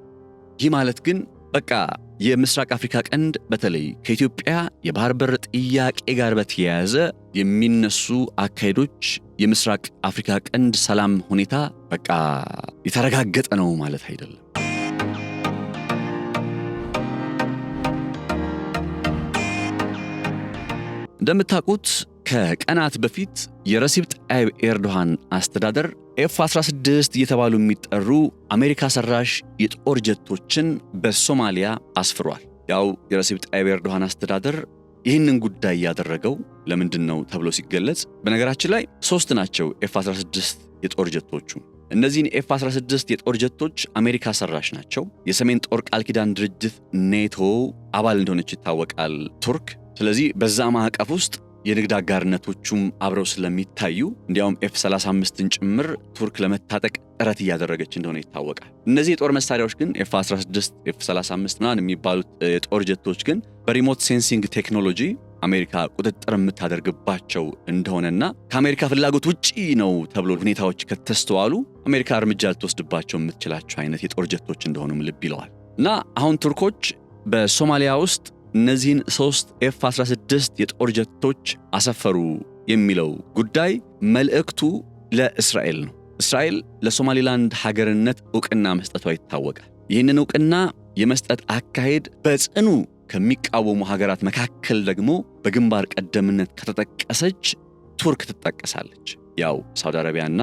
ይህ ማለት ግን በቃ የምስራቅ አፍሪካ ቀንድ በተለይ ከኢትዮጵያ የባህር በር ጥያቄ ጋር በተያያዘ የሚነሱ አካሄዶች የምስራቅ አፍሪካ ቀንድ ሰላም ሁኔታ በቃ የተረጋገጠ ነው ማለት አይደለም። እንደምታውቁት ከቀናት በፊት የረሲብ ጣይብ ኤርዶሃን አስተዳደር F-16 እየተባሉ የሚጠሩ አሜሪካ ሰራሽ የጦር ጀቶችን በሶማሊያ አስፍሯል። ያው የረሲብ ጣይብ ኤርዶሃን አስተዳደር ይህንን ጉዳይ ያደረገው ለምንድን ነው ተብሎ ሲገለጽ በነገራችን ላይ 3 ናቸው F-16 የጦር ጀቶቹ። እነዚህን F-16 የጦር ጀቶች አሜሪካ ሰራሽ ናቸው። የሰሜን ጦር ቃል ኪዳን ድርጅት ኔቶ አባል እንደሆነች ይታወቃል ቱርክ። ስለዚህ በዛ ማዕቀፍ ውስጥ የንግድ አጋርነቶቹም አብረው ስለሚታዩ እንዲያውም F-35ን ጭምር ቱርክ ለመታጠቅ ጥረት እያደረገች እንደሆነ ይታወቃል። እነዚህ የጦር መሳሪያዎች ግን F-16፣ F-35 ምናምን የሚባሉት የጦር ጀቶች ግን በሪሞት ሴንሲንግ ቴክኖሎጂ አሜሪካ ቁጥጥር የምታደርግባቸው እንደሆነና ከአሜሪካ ፍላጎት ውጪ ነው ተብሎ ሁኔታዎች ከተስተዋሉ አሜሪካ እርምጃ ልትወስድባቸው የምትችላቸው አይነት የጦር ጀቶች እንደሆኑም ልብ ይለዋል። እና አሁን ቱርኮች በሶማሊያ ውስጥ እነዚህን 3 F-16 የጦር ጀቶች አሰፈሩ የሚለው ጉዳይ መልእክቱ ለእስራኤል ነው። እስራኤል ለሶማሊላንድ ሀገርነት ዕውቅና መስጠቷ ይታወቃል። ይህንን ዕውቅና የመስጠት አካሄድ በጽኑ ከሚቃወሙ ሀገራት መካከል ደግሞ በግንባር ቀደምነት ከተጠቀሰች ቱርክ ትጠቀሳለች። ያው ሳውዲ አረቢያና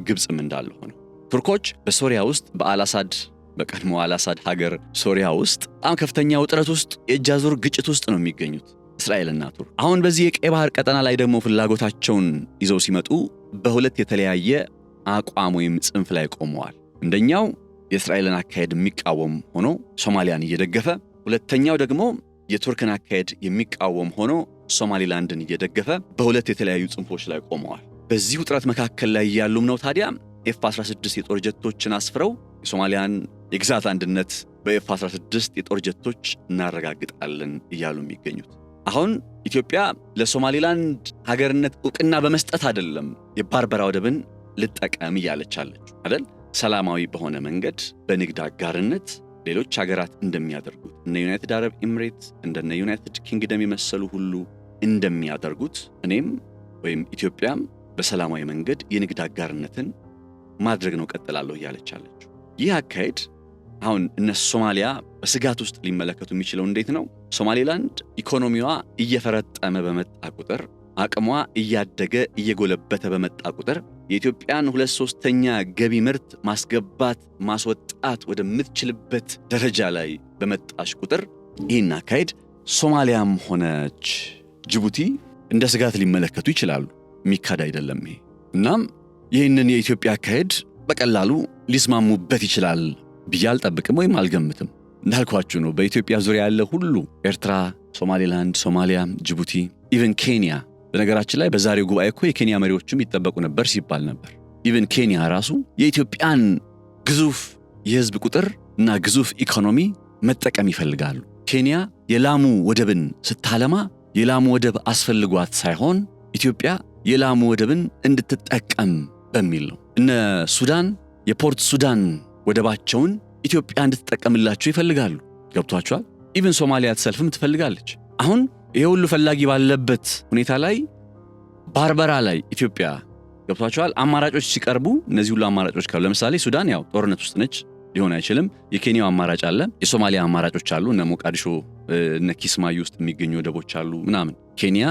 ግብፅም እንዳለ ሆነው ቱርኮች በሶሪያ ውስጥ በአልአሳድ በቀድሞ አልአሳድ ሀገር ሶሪያ ውስጥ በጣም ከፍተኛ ውጥረት ውስጥ የእጅ አዙር ግጭት ውስጥ ነው የሚገኙት እስራኤልና ቱርክ። አሁን በዚህ የቀይ ባህር ቀጠና ላይ ደግሞ ፍላጎታቸውን ይዘው ሲመጡ በሁለት የተለያየ አቋም ወይም ጽንፍ ላይ ቆመዋል። አንደኛው የእስራኤልን አካሄድ የሚቃወም ሆኖ ሶማሊያን እየደገፈ፣ ሁለተኛው ደግሞ የቱርክን አካሄድ የሚቃወም ሆኖ ሶማሊላንድን እየደገፈ በሁለት የተለያዩ ጽንፎች ላይ ቆመዋል። በዚህ ውጥረት መካከል ላይ ያሉም ነው ታዲያ F-16 የጦር ጀቶችን አስፍረው የሶማሊያን የግዛት አንድነት በF-16 የጦር ጀቶች እናረጋግጣለን እያሉ የሚገኙት። አሁን ኢትዮጵያ ለሶማሊላንድ ሀገርነት ዕውቅና በመስጠት አይደለም የባርበራ ወደብን ልጠቀም እያለች አለች አይደል? ሰላማዊ በሆነ መንገድ በንግድ አጋርነት ሌሎች ሀገራት እንደሚያደርጉት እነ ዩናይትድ አረብ ኤምሬት እንደነ ዩናይትድ ኪንግደም የመሰሉ ሁሉ እንደሚያደርጉት እኔም ወይም ኢትዮጵያም በሰላማዊ መንገድ የንግድ አጋርነትን ማድረግ ነው ቀጥላለሁ እያለች አለች። ይህ አካሄድ አሁን እነ ሶማሊያ በስጋት ውስጥ ሊመለከቱ የሚችለው እንዴት ነው? ሶማሊላንድ ኢኮኖሚዋ እየፈረጠመ በመጣ ቁጥር፣ አቅሟ እያደገ እየጎለበተ በመጣ ቁጥር የኢትዮጵያን 2/3 ገቢ ምርት ማስገባት ማስወጣት ወደምትችልበት ደረጃ ላይ በመጣሽ ቁጥር ይህን አካሄድ ሶማሊያም ሆነች ጅቡቲ እንደ ስጋት ሊመለከቱ ይችላሉ። የሚካድ አይደለም ይሄ። እናም ይህንን የኢትዮጵያ አካሄድ በቀላሉ ሊስማሙበት ይችላል ብዬ አልጠብቅም ወይም አልገምትም። እንዳልኳችሁ ነው በኢትዮጵያ ዙሪያ ያለ ሁሉ ኤርትራ፣ ሶማሊላንድ፣ ሶማሊያ፣ ጅቡቲ፣ ኢቨን ኬንያ። በነገራችን ላይ በዛሬው ጉባኤ እኮ የኬንያ መሪዎችም ይጠበቁ ነበር ሲባል ነበር። ኢቨን ኬንያ ራሱ የኢትዮጵያን ግዙፍ የህዝብ ቁጥር እና ግዙፍ ኢኮኖሚ መጠቀም ይፈልጋሉ። ኬንያ የላሙ ወደብን ስታለማ የላሙ ወደብ አስፈልጓት ሳይሆን ኢትዮጵያ የላሙ ወደብን እንድትጠቀም በሚል ነው። እነ ሱዳን የፖርት ሱዳን ወደባቸውን ኢትዮጵያ እንድትጠቀምላቸው ይፈልጋሉ። ገብቷቸዋል። ኢቨን ሶማሊያ ተሰልፍም ትፈልጋለች። አሁን ይሄ ሁሉ ፈላጊ ባለበት ሁኔታ ላይ ባርበራ ላይ ኢትዮጵያ ገብቷቸዋል። አማራጮች ሲቀርቡ እነዚህ ሁሉ አማራጮች ካሉ ለምሳሌ ሱዳን ያው ጦርነት ውስጥ ነች፣ ሊሆን አይችልም። የኬንያው አማራጭ አለ፣ የሶማሊያ አማራጮች አሉ፣ እነ ሞቃዲሾ እነ ኪስማዩ ውስጥ የሚገኙ ወደቦች አሉ ምናምን። ኬንያ፣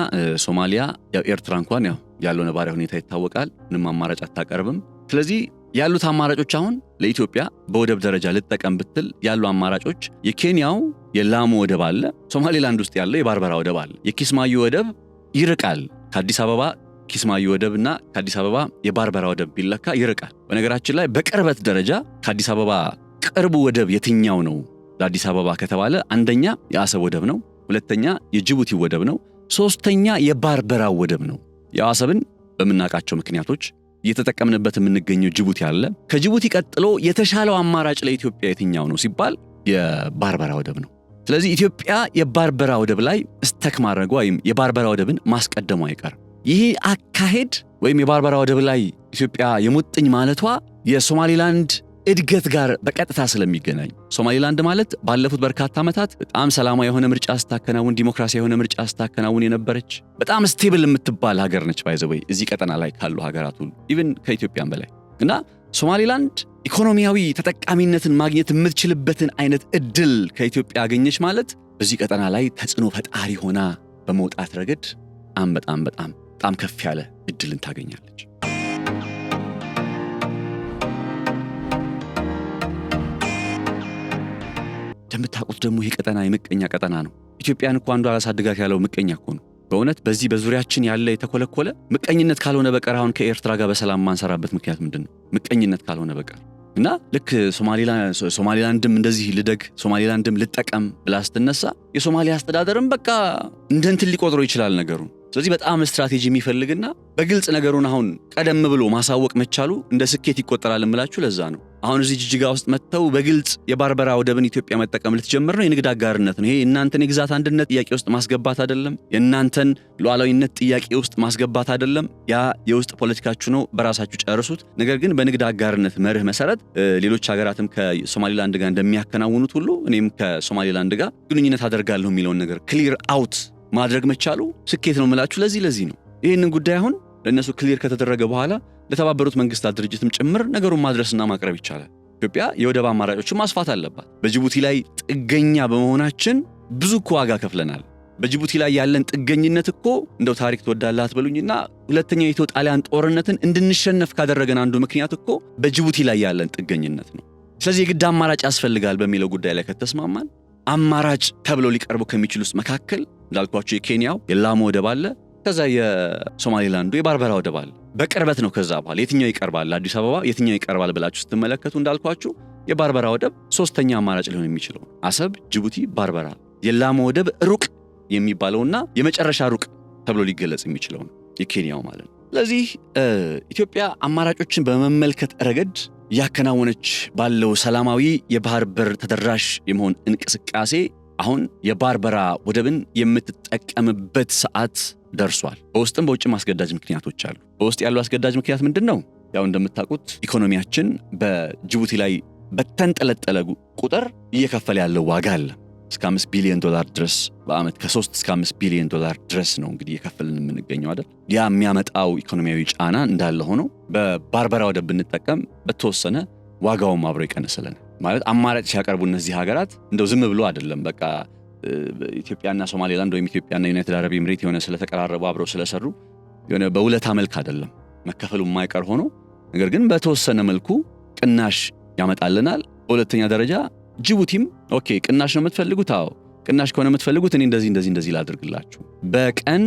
ሶማሊያ፣ ያው ኤርትራ እንኳን ያለው ነባራዊ ሁኔታ ይታወቃል፣ ምንም አማራጭ አታቀርብም። ስለዚህ ያሉት አማራጮች አሁን ለኢትዮጵያ በወደብ ደረጃ ልጠቀም ብትል ያሉ አማራጮች የኬንያው የላሙ ወደብ አለ፣ ሶማሊላንድ ውስጥ ያለው የባርበራ ወደብ አለ። የኪስማዩ ወደብ ይርቃል ከአዲስ አበባ። ኪስማዩ ወደብና ከአዲስ አበባ የባርበራ ወደብ ቢለካ ይርቃል። በነገራችን ላይ በቅርበት ደረጃ ከአዲስ አበባ ቅርቡ ወደብ የትኛው ነው ለአዲስ አበባ ከተባለ አንደኛ የአሰብ ወደብ ነው፣ ሁለተኛ የጅቡቲ ወደብ ነው፣ ሶስተኛ የባርበራ ወደብ ነው። የአሰብን በመናቃቸው ምክንያቶች እየተጠቀምንበት የምንገኘው ጅቡቲ አለ። ከጅቡቲ ቀጥሎ የተሻለው አማራጭ ለኢትዮጵያ የትኛው ነው ሲባል የባርበራ ወደብ ነው። ስለዚህ ኢትዮጵያ የባርበራ ወደብ ላይ ስተክ ማድረጓ ወይም የባርበራ ወደብን ማስቀደሙ አይቀርም። ይህ አካሄድ ወይም የባርበራ ወደብ ላይ ኢትዮጵያ የሙጥኝ ማለቷ የሶማሊላንድ እድገት ጋር በቀጥታ ስለሚገናኝ፣ ሶማሊላንድ ማለት ባለፉት በርካታ ዓመታት በጣም ሰላማዊ የሆነ ምርጫ ስታከናውን፣ ዲሞክራሲያዊ የሆነ ምርጫ ስታከናውን የነበረች በጣም ስቴብል የምትባል ሀገር ነች። ባይዘወይ እዚህ ቀጠና ላይ ካሉ ሀገራት ሁሉ ኢቭን ከኢትዮጵያም በላይ እና ሶማሊላንድ ኢኮኖሚያዊ ተጠቃሚነትን ማግኘት የምትችልበትን አይነት እድል ከኢትዮጵያ አገኘች ማለት በዚህ ቀጠና ላይ ተጽዕኖ ፈጣሪ ሆና በመውጣት ረገድ በጣም ከፍ ያለ እድልን ታገኛለች። እንደምታውቁት ደግሞ ይሄ ቀጠና የምቀኛ ቀጠና ነው። ኢትዮጵያን እኮ አንዱ አላሳድጋት ያለው ምቀኛ እኮ ነው። በእውነት በዚህ በዙሪያችን ያለ የተኮለኮለ ምቀኝነት ካልሆነ በቀር አሁን ከኤርትራ ጋር በሰላም ማንሰራበት ምክንያት ምንድነው? ምቀኝነት ካልሆነ በቀር እና ልክ ሶማሊላንድም እንደዚህ ልደግ ሶማሊላንድም ልጠቀም ብላ ስትነሳ የሶማሊያ አስተዳደርም በቃ እንደ እንትን ሊቆጥረው ይችላል ነገሩን። ስለዚህ በጣም ስትራቴጂ የሚፈልግና በግልጽ ነገሩን አሁን ቀደም ብሎ ማሳወቅ መቻሉ እንደ ስኬት ይቆጠራል እምላችሁ ለዛ ነው። አሁን እዚህ ጅጅጋ ውስጥ መጥተው በግልጽ የባርበራ ወደብን ኢትዮጵያ መጠቀም ልትጀምር ነው። የንግድ አጋርነት ነው። ይሄ እናንተን የግዛት አንድነት ጥያቄ ውስጥ ማስገባት አይደለም። የእናንተን ሉዓላዊነት ጥያቄ ውስጥ ማስገባት አይደለም። ያ የውስጥ ፖለቲካችሁ ነው፣ በራሳችሁ ጨርሱት። ነገር ግን በንግድ አጋርነት መርህ መሰረት ሌሎች ሀገራትም ከሶማሊላንድ ጋር እንደሚያከናውኑት ሁሉ እኔም ከሶማሊላንድ ጋር ግንኙነት አደርጋለሁ የሚለውን ነገር ክሊር አውት ማድረግ መቻሉ ስኬት ነው የምላችሁ። ለዚህ ነው ይህንን ጉዳይ አሁን ለእነሱ ክሊር ከተደረገ በኋላ ለተባበሩት መንግስታት ድርጅትም ጭምር ነገሩን ማድረስና ማቅረብ ይቻላል። ኢትዮጵያ የወደብ አማራጮችን ማስፋት አለባት። በጅቡቲ ላይ ጥገኛ በመሆናችን ብዙ እኮ ዋጋ ከፍለናል። በጅቡቲ ላይ ያለን ጥገኝነት እኮ እንደው ታሪክ ትወዳለህ አትበሉኝና ሁለተኛው የኢትዮ ጣሊያን ጦርነትን እንድንሸነፍ ካደረገን አንዱ ምክንያት እኮ በጅቡቲ ላይ ያለን ጥገኝነት ነው። ስለዚህ የግድ አማራጭ ያስፈልጋል በሚለው ጉዳይ ላይ ከተስማማን አማራጭ ተብለው ሊቀርቡ ከሚችሉት መካከል እንዳልኳቸው የኬንያው የላሙ ወደብ አለ። ከዛ የሶማሊላንዱ የባርበራ ወደብ አለ። በቅርበት ነው። ከዛ በኋላ የትኛው ይቀርባል አዲስ አበባ የትኛው ይቀርባል ብላችሁ ስትመለከቱ እንዳልኳችሁ የባርበራ ወደብ ሶስተኛ አማራጭ ሊሆን የሚችለው አሰብ፣ ጅቡቲ፣ ባርበራ። የላሙ ወደብ ሩቅ የሚባለውና የመጨረሻ ሩቅ ተብሎ ሊገለጽ የሚችለው ነው የኬንያው ማለት ነው። ስለዚህ ኢትዮጵያ አማራጮችን በመመልከት ረገድ ያከናወነች ባለው ሰላማዊ የባህር በር ተደራሽ የመሆን እንቅስቃሴ አሁን የባርበራ ወደብን የምትጠቀምበት ሰዓት ደርሷል። በውስጥም በውጭም አስገዳጅ ምክንያቶች አሉ። በውስጥ ያለው አስገዳጅ ምክንያት ምንድነው? ያው እንደምታውቁት ኢኮኖሚያችን በጅቡቲ ላይ በተንጠለጠለ ቁጥር እየከፈለ ያለው ዋጋ አለ። እስከ $5 ቢሊዮን ድረስ በአመት ከ3 እስከ $5 ቢሊዮን ድረስ ነው እንግዲህ እየከፈልን የምንገኘው አይደል? ያ የሚያመጣው ኢኮኖሚያዊ ጫና እንዳለ ሆኖ በባርበራ ወደብ ብንጠቀም በተወሰነ ዋጋውም አብሮ ይቀንስልን ማለት አማራጭ ሲያቀርቡ እነዚህ ሀገራት እንደው ዝም ብሎ አይደለም በቃ ኢትዮጵያና ሶማሊላንድ ወይም ኢትዮጵያና ዩናይትድ አረብ ኤሚሬት የሆነ ስለተቀራረቡ አብረው ስለሰሩ የሆነ በውለታ መልክ አይደለም መከፈሉ የማይቀር ሆኖ ነገር ግን በተወሰነ መልኩ ቅናሽ ያመጣልናል። በሁለተኛ ደረጃ ጅቡቲም ኦኬ ቅናሽ ነው የምትፈልጉት? አዎ ቅናሽ ከሆነ የምትፈልጉት እኔ እንደዚህ ላድርግላችሁ። በቀን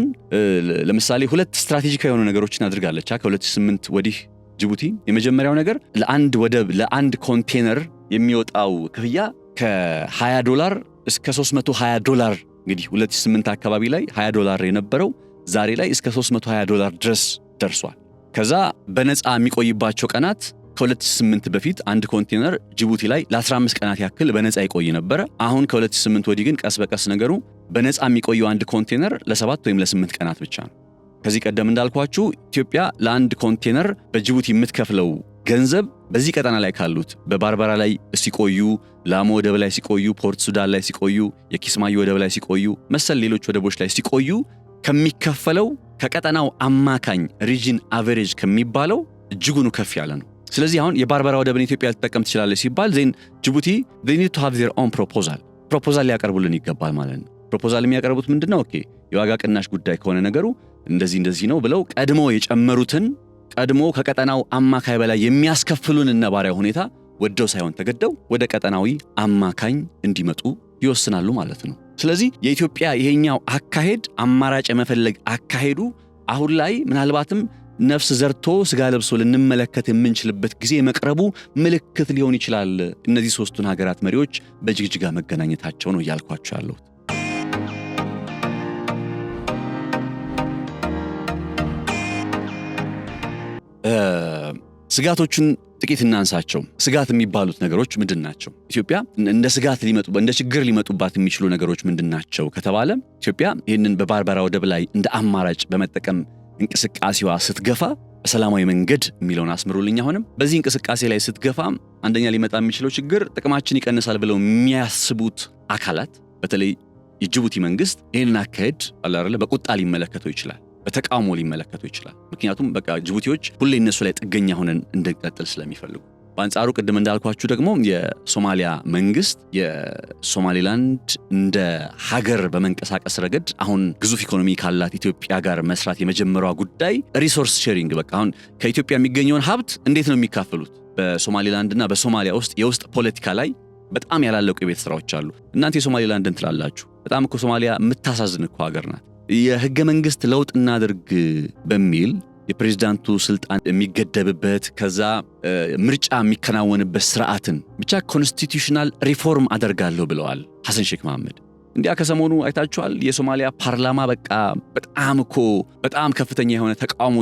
ለምሳሌ ሁለት ስትራቴጂካዊ የሆኑ ነገሮችን አድርጋለች ከ2008 ወዲህ ጅቡቲ። የመጀመሪያው ነገር ለአንድ ወደብ ለአንድ ኮንቴነር የሚወጣው ክፍያ $20 እስከ $320 እንግዲህ 2008 አካባቢ ላይ $20 የነበረው ዛሬ ላይ እስከ $320 ድረስ ደርሷል። ከዛ በነፃ የሚቆይባቸው ቀናት ከ2008 በፊት አንድ ኮንቴነር ጅቡቲ ላይ ለ15 ቀናት ያክል በነፃ ይቆይ ነበር። አሁን ከ2008 ወዲህ ግን ቀስ በቀስ ነገሩ በነፃ የሚቆየው አንድ ኮንቴነር ለ7 ወይም ለ8 ቀናት ብቻ ነው። ከዚህ ቀደም እንዳልኳችሁ ኢትዮጵያ ለአንድ ኮንቴነር በጅቡቲ የምትከፍለው ገንዘብ በዚህ ቀጠና ላይ ካሉት በባርበራ ላይ ሲቆዩ፣ ላሙ ወደብ ላይ ሲቆዩ፣ ፖርት ሱዳን ላይ ሲቆዩ፣ የኪስማዩ ወደብ ላይ ሲቆዩ፣ መሰል ሌሎች ወደቦች ላይ ሲቆዩ ከሚከፈለው ከቀጠናው አማካኝ ሪጅን አቨሬጅ ከሚባለው እጅጉን ከፍ ያለ ነው። ስለዚህ አሁን የባርበራ ወደብን ኢትዮጵያ ልትጠቀም ትችላለች ሲባል ጅቡቲ they need to have their own proposal ሊያቀርቡልን ይገባል ማለት ነው። ፕሮፖዛል የሚያቀርቡት ምንድነው? ኦኬ የዋጋ ቅናሽ ጉዳይ ከሆነ ነገሩ እንደዚህ ነው ብለው ቀድሞ የጨመሩትን ቀድሞ ከቀጠናው አማካይ በላይ የሚያስከፍሉን ነባራዊ ሁኔታ ወደው ሳይሆን ተገደው ወደ ቀጠናዊ አማካኝ እንዲመጡ ይወስናሉ ማለት ነው። ስለዚህ የኢትዮጵያ ይሄኛው አካሄድ አማራጭ የመፈለግ አካሄዱ አሁን ላይ ምናልባትም ነፍስ ዘርቶ ስጋ ለብሶ ልንመለከት የምንችልበት ጊዜ መቅረቡ ምልክት ሊሆን ይችላል። እነዚህ ሶስቱን ሀገራት መሪዎች በጅግጅጋ መገናኘታቸው ነው እያልኳቸው ያለው። ስጋቶቹን ጥቂት እናንሳቸው። ስጋት የሚባሉት ነገሮች ምንድናቸው? ኢትዮጵያ እንደ ስጋት እንደ ችግር ሊመጡባት የሚችሉ ነገሮች ምንድናቸው ከተባለ ኢትዮጵያ ይህንን በባርበራ ወደብ ላይ እንደ አማራጭ በመጠቀም እንቅስቃሴዋ ስትገፋ በሰላማዊ መንገድ የሚለውን አስምሩልኝ። አሁንም በዚህ እንቅስቃሴ ላይ ስትገፋ አንደኛ ሊመጣ የሚችለው ችግር ጥቅማችን ይቀንሳል ብለው የሚያስቡት አካላት በተለይ የጅቡቲ መንግስት ይህንን አካሄድ አላረለ በቁጣ ሊመለከተው ይችላል፣ በተቃውሞ ሊመለከተው ይችላል። ምክንያቱም በቃ ጅቡቲዎች ሁሌ እነሱ ላይ ጥገኛ ሆነን እንድንቀጥል ስለሚፈልጉ። በአንጻሩ ቅድም እንዳልኳችሁ ደግሞ የሶማሊያ መንግስት የሶማሊላንድ እንደ ሀገር በመንቀሳቀስ ረገድ አሁን ግዙፍ ኢኮኖሚ ካላት ኢትዮጵያ ጋር መስራት የመጀመሪያው ጉዳይ ሪሶርስ ሼሪንግ። በቃ አሁን ከኢትዮጵያ የሚገኘውን ሀብት እንዴት ነው የሚካፈሉት? በሶማሊላንድና በሶማሊያ ውስጥ የውስጥ ፖለቲካ ላይ በጣም ያላለቁ የቤት ስራዎች አሉ። እናንተ የሶማሊላንድን ትላላችሁ። በጣም እኮ ሶማሊያ የምታሳዝን እኮ ሀገር ናት። የህገ መንግስት ለውጥ እናድርግ በሚል የፕሬዝዳንቱ ስልጣን የሚገደብበት ከዛ ምርጫ የሚከናወንበት ስርዓትን ብቻ ኮንስቲቱሽናል ሪፎርም አደርጋለሁ ብለዋል ሐሰን ሼክ መሐመድ። እንዲያ ከሰሞኑ አይታችኋል። የሶማሊያ ፓርላማ በቃ በጣም ከፍተኛ የሆነ ተቃውሞ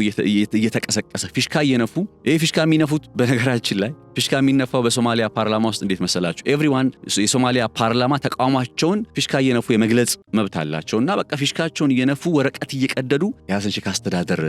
እየተቀሰቀሰ ፊሽካ እየነፉ ይሄ ፊሽካ የሚነፉት በነገራችን ላይ ፊሽካ የሚነፋው በሶማሊያ ፓርላማ ውስጥ እንዴት መሰላችሁ? ኤቭሪዋን የሶማሊያ ፓርላማ ተቃውሟቸውን ፊሽካ እየነፉ የመግለጽ መብት አላቸውና በቃ ፊሽካቸውን እየነፉ ወረቀት እየቀደዱ የሐሰን ሼክ አስተዳደር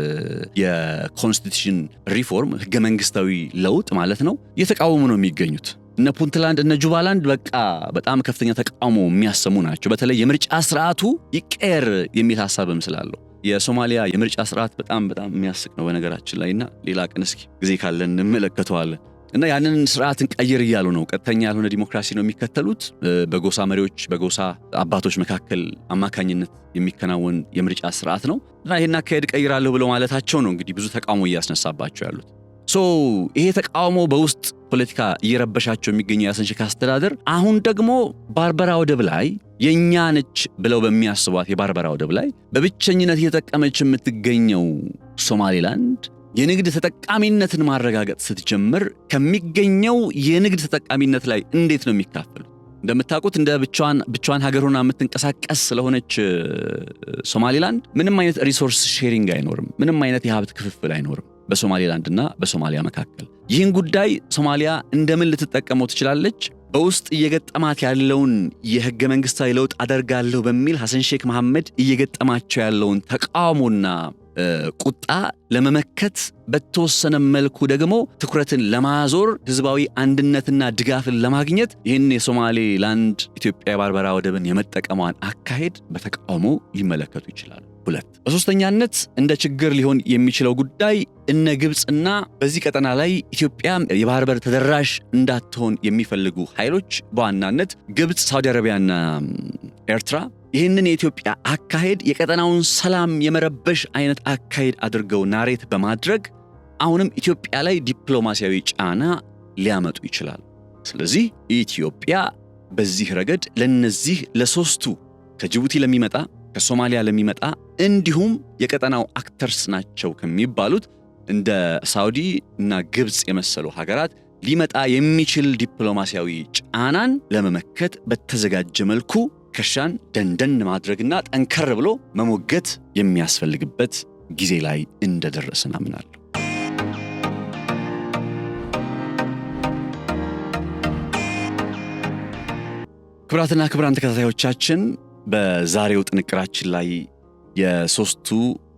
የኮንስቲቱሽን ሪፎርም ህገ መንግስታዊ ለውጥ ማለት ነው እየተቃወሙ ነው የሚገኙት። እነ ፑንትላንድ እነ ጁባላንድ በቃ በጣም ከፍተኛ ተቃውሞ የሚያሰሙ ናቸው። በተለይ የምርጫ ስርዓቱ ይቀየር የሚል ሐሳብም ስላለው የሶማሊያ የምርጫ ስርዓት በጣም የሚያስቅ ነው በነገራችን ላይና ሌላ ቀን እስኪ ጊዜ ካለን እንመለከተዋለን። እና ያንን ስርዓትን ቀይር እያሉ ነው። ቀጥተኛ ያልሆነ ዲሞክራሲ ነው የሚከተሉት። በጎሳ መሪዎች በጎሳ አባቶች መካከል አማካኝነት የሚከናወን የምርጫ ስርዓት ነው እና ይሄን አካሄድ ቀይራለሁ ብለው ማለታቸው ነው እንግዲህ ብዙ ተቃውሞ እያስነሳባቸው ያሉት። ይሄ ተቃውሞ በውስጥ ፖለቲካ እየረበሻቸው የሚገኘው የሐሰን ሼክ አስተዳደር አሁን ደግሞ ባርበራ ወደብ ላይ የኛ ነች ብለው በሚያስቧት የባርበራ ወደብ ላይ በብቸኝነት እየተጠቀመች የምትገኘው ሶማሌላንድ የንግድ ተጠቃሚነትን ማረጋገጥ ስትጀምር ከሚገኘው የንግድ ተጠቃሚነት ላይ እንዴት ነው የሚካፈሉ? እንደምታውቁት እንደ ብቻዋን ሀገር ሆና የምትንቀሳቀስ ስለሆነች ሶማሌላንድ ምንም አይነት ሪሶርስ ሼሪንግ አይኖርም። ምንም አይነት የሀብት ክፍፍል አይኖርም በሶማሌላንድና በሶማሊያ መካከል። ይህን ጉዳይ ሶማሊያ እንደምን ልትጠቀመው ትችላለች? በውስጥ እየገጠማት ያለውን የህገ መንግስታዊ ለውጥ አደርጋለሁ በሚል ሐሰን ሼክ መሐመድ እየገጠማቸው ያለውን ተቃውሞና ቁጣ ለመመከት በተወሰነ መልኩ ደግሞ ትኩረትን ለማዞር ህዝባዊ አንድነትና ድጋፍን ለማግኘት ይህን የሶማሌላንድ ኢትዮጵያ የባርበራ ወደብን የመጠቀሟን አካሄድ በተቃውሞ ሊመለከቱ ይችላሉ። ሁለት በሶስተኛነት እንደ ችግር ሊሆን የሚችለው ጉዳይ እነ ግብጽና በዚህ ቀጠና ላይ ኢትዮጵያ የባህር በር ተደራሽ እንዳትሆን የሚፈልጉ ኃይሎች በዋናነት ግብጽ፣ ሳውዲ አረቢያና ኤርትራ ይህንን የኢትዮጵያ አካሄድ የቀጠናውን ሰላም የመረበሽ አይነት አካሄድ አድርገው ናሬት በማድረግ አሁንም ኢትዮጵያ ላይ ዲፕሎማሲያዊ ጫና ሊያመጡ ይችላል። ስለዚህ ኢትዮጵያ በዚህ ረገድ ለነዚህ ለሶስቱ ከጅቡቲ ለሚመጣ ከሶማሊያ ለሚመጣ እንዲሁም የቀጠናው አክተርስ ናቸው ከሚባሉት እንደ ሳውዲ እና ግብጽ የመሰሉ ሀገራት ሊመጣ የሚችል ዲፕሎማሲያዊ ጫናን ለመመከት በተዘጋጀ መልኩ ከሻን ደንደን ማድረግና ጠንከር ብሎ መሞገት የሚያስፈልግበት ጊዜ ላይ እንደደረስን አምናለሁ። ክቡራትና ክቡራን ተከታታዮቻችን በዛሬው ጥንቅራችን ላይ የሶስቱ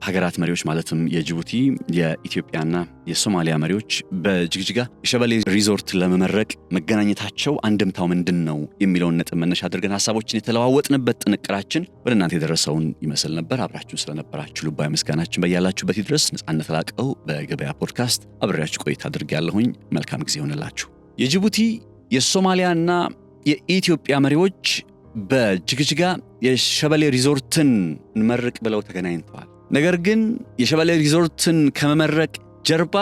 ሀገራት መሪዎች ማለትም የጅቡቲ የኢትዮጵያና የሶማሊያ መሪዎች በጅግጅጋ የሸበሌ ሪዞርት ለመመረቅ መገናኘታቸው አንድምታው ምንድነው የሚለውን ነጥብ መነሻ አድርገን ሐሳቦችን የተለዋወጥንበት ጥንቅራችን ወደ እናንተ የደረሰውን ይመስል ነበር። አብራችሁ ስለነበራችሁ ልባዊ ምስጋናችን በያላችሁበት ይድረስ። ነጻነት ላቀው በገበያ ፖድካስት አብሬያችሁ ቆይታ አድርጌያለሁኝ። መልካም ጊዜ ይሁንላችሁ። የጅቡቲ የሶማሊያና የኢትዮጵያ መሪዎች በጅግጅጋ የሸበሌ ሪዞርትን እንመርቅ ብለው ተገናኝተዋል። ነገር ግን የሸበሌ ሪዞርትን ከመመረቅ ጀርባ